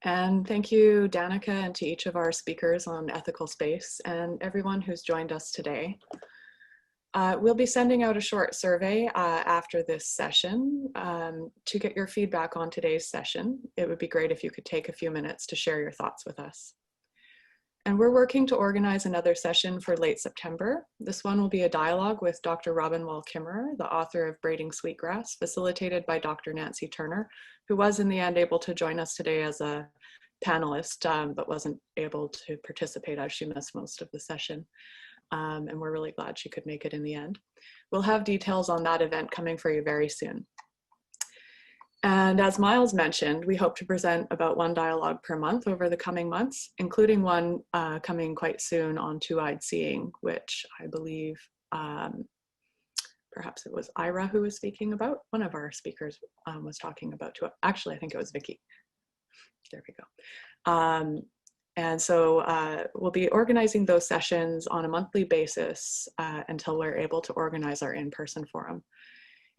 [SPEAKER 1] And thank you, Danika, and to each of our speakers on ethical space and everyone who's joined us today. We'll be sending out a short survey after this session to get your feedback on today's session. It would be great if you could take a few minutes to share your thoughts with us. And we're working to organize another session for late September. This one will be a dialogue with Dr. Robin Wall-Kimmerer, the author of Braiding Sweetgrass, facilitated by Dr. Nancy Turner, who was in the end able to join us today as a panelist, but wasn't able to participate as she missed most of the session. And we're really glad she could make it in the end. We'll have details on that event coming for you very soon. And as Miles mentioned, we hope to present about one dialogue per month over the coming months, including one coming quite soon on two-eyed seeing, which I believe perhaps it was Ira who was speaking about. One of our speakers was talking about, actually I think it was Vicki. There we go. And so we'll be organizing those sessions on a monthly basis until we're able to organize our in-person forum.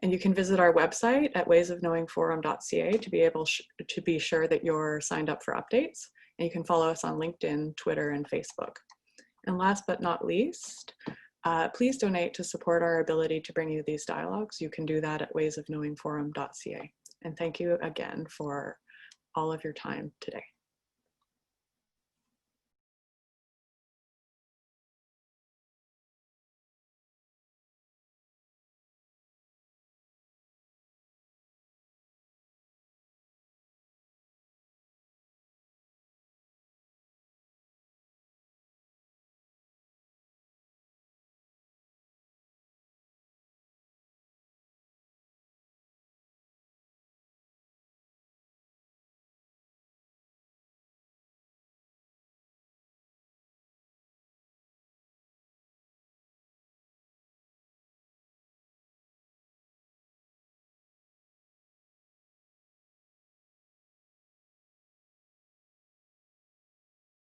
[SPEAKER 1] And you can visit our website at waysofknowingforum.ca to be able to be sure that you're signed up for updates. And you can follow us on LinkedIn, Twitter, and Facebook. And last but not least, please donate to support our ability to bring you these dialogues. You can do that at waysofknowingforum.ca. And thank you again for all of your time today.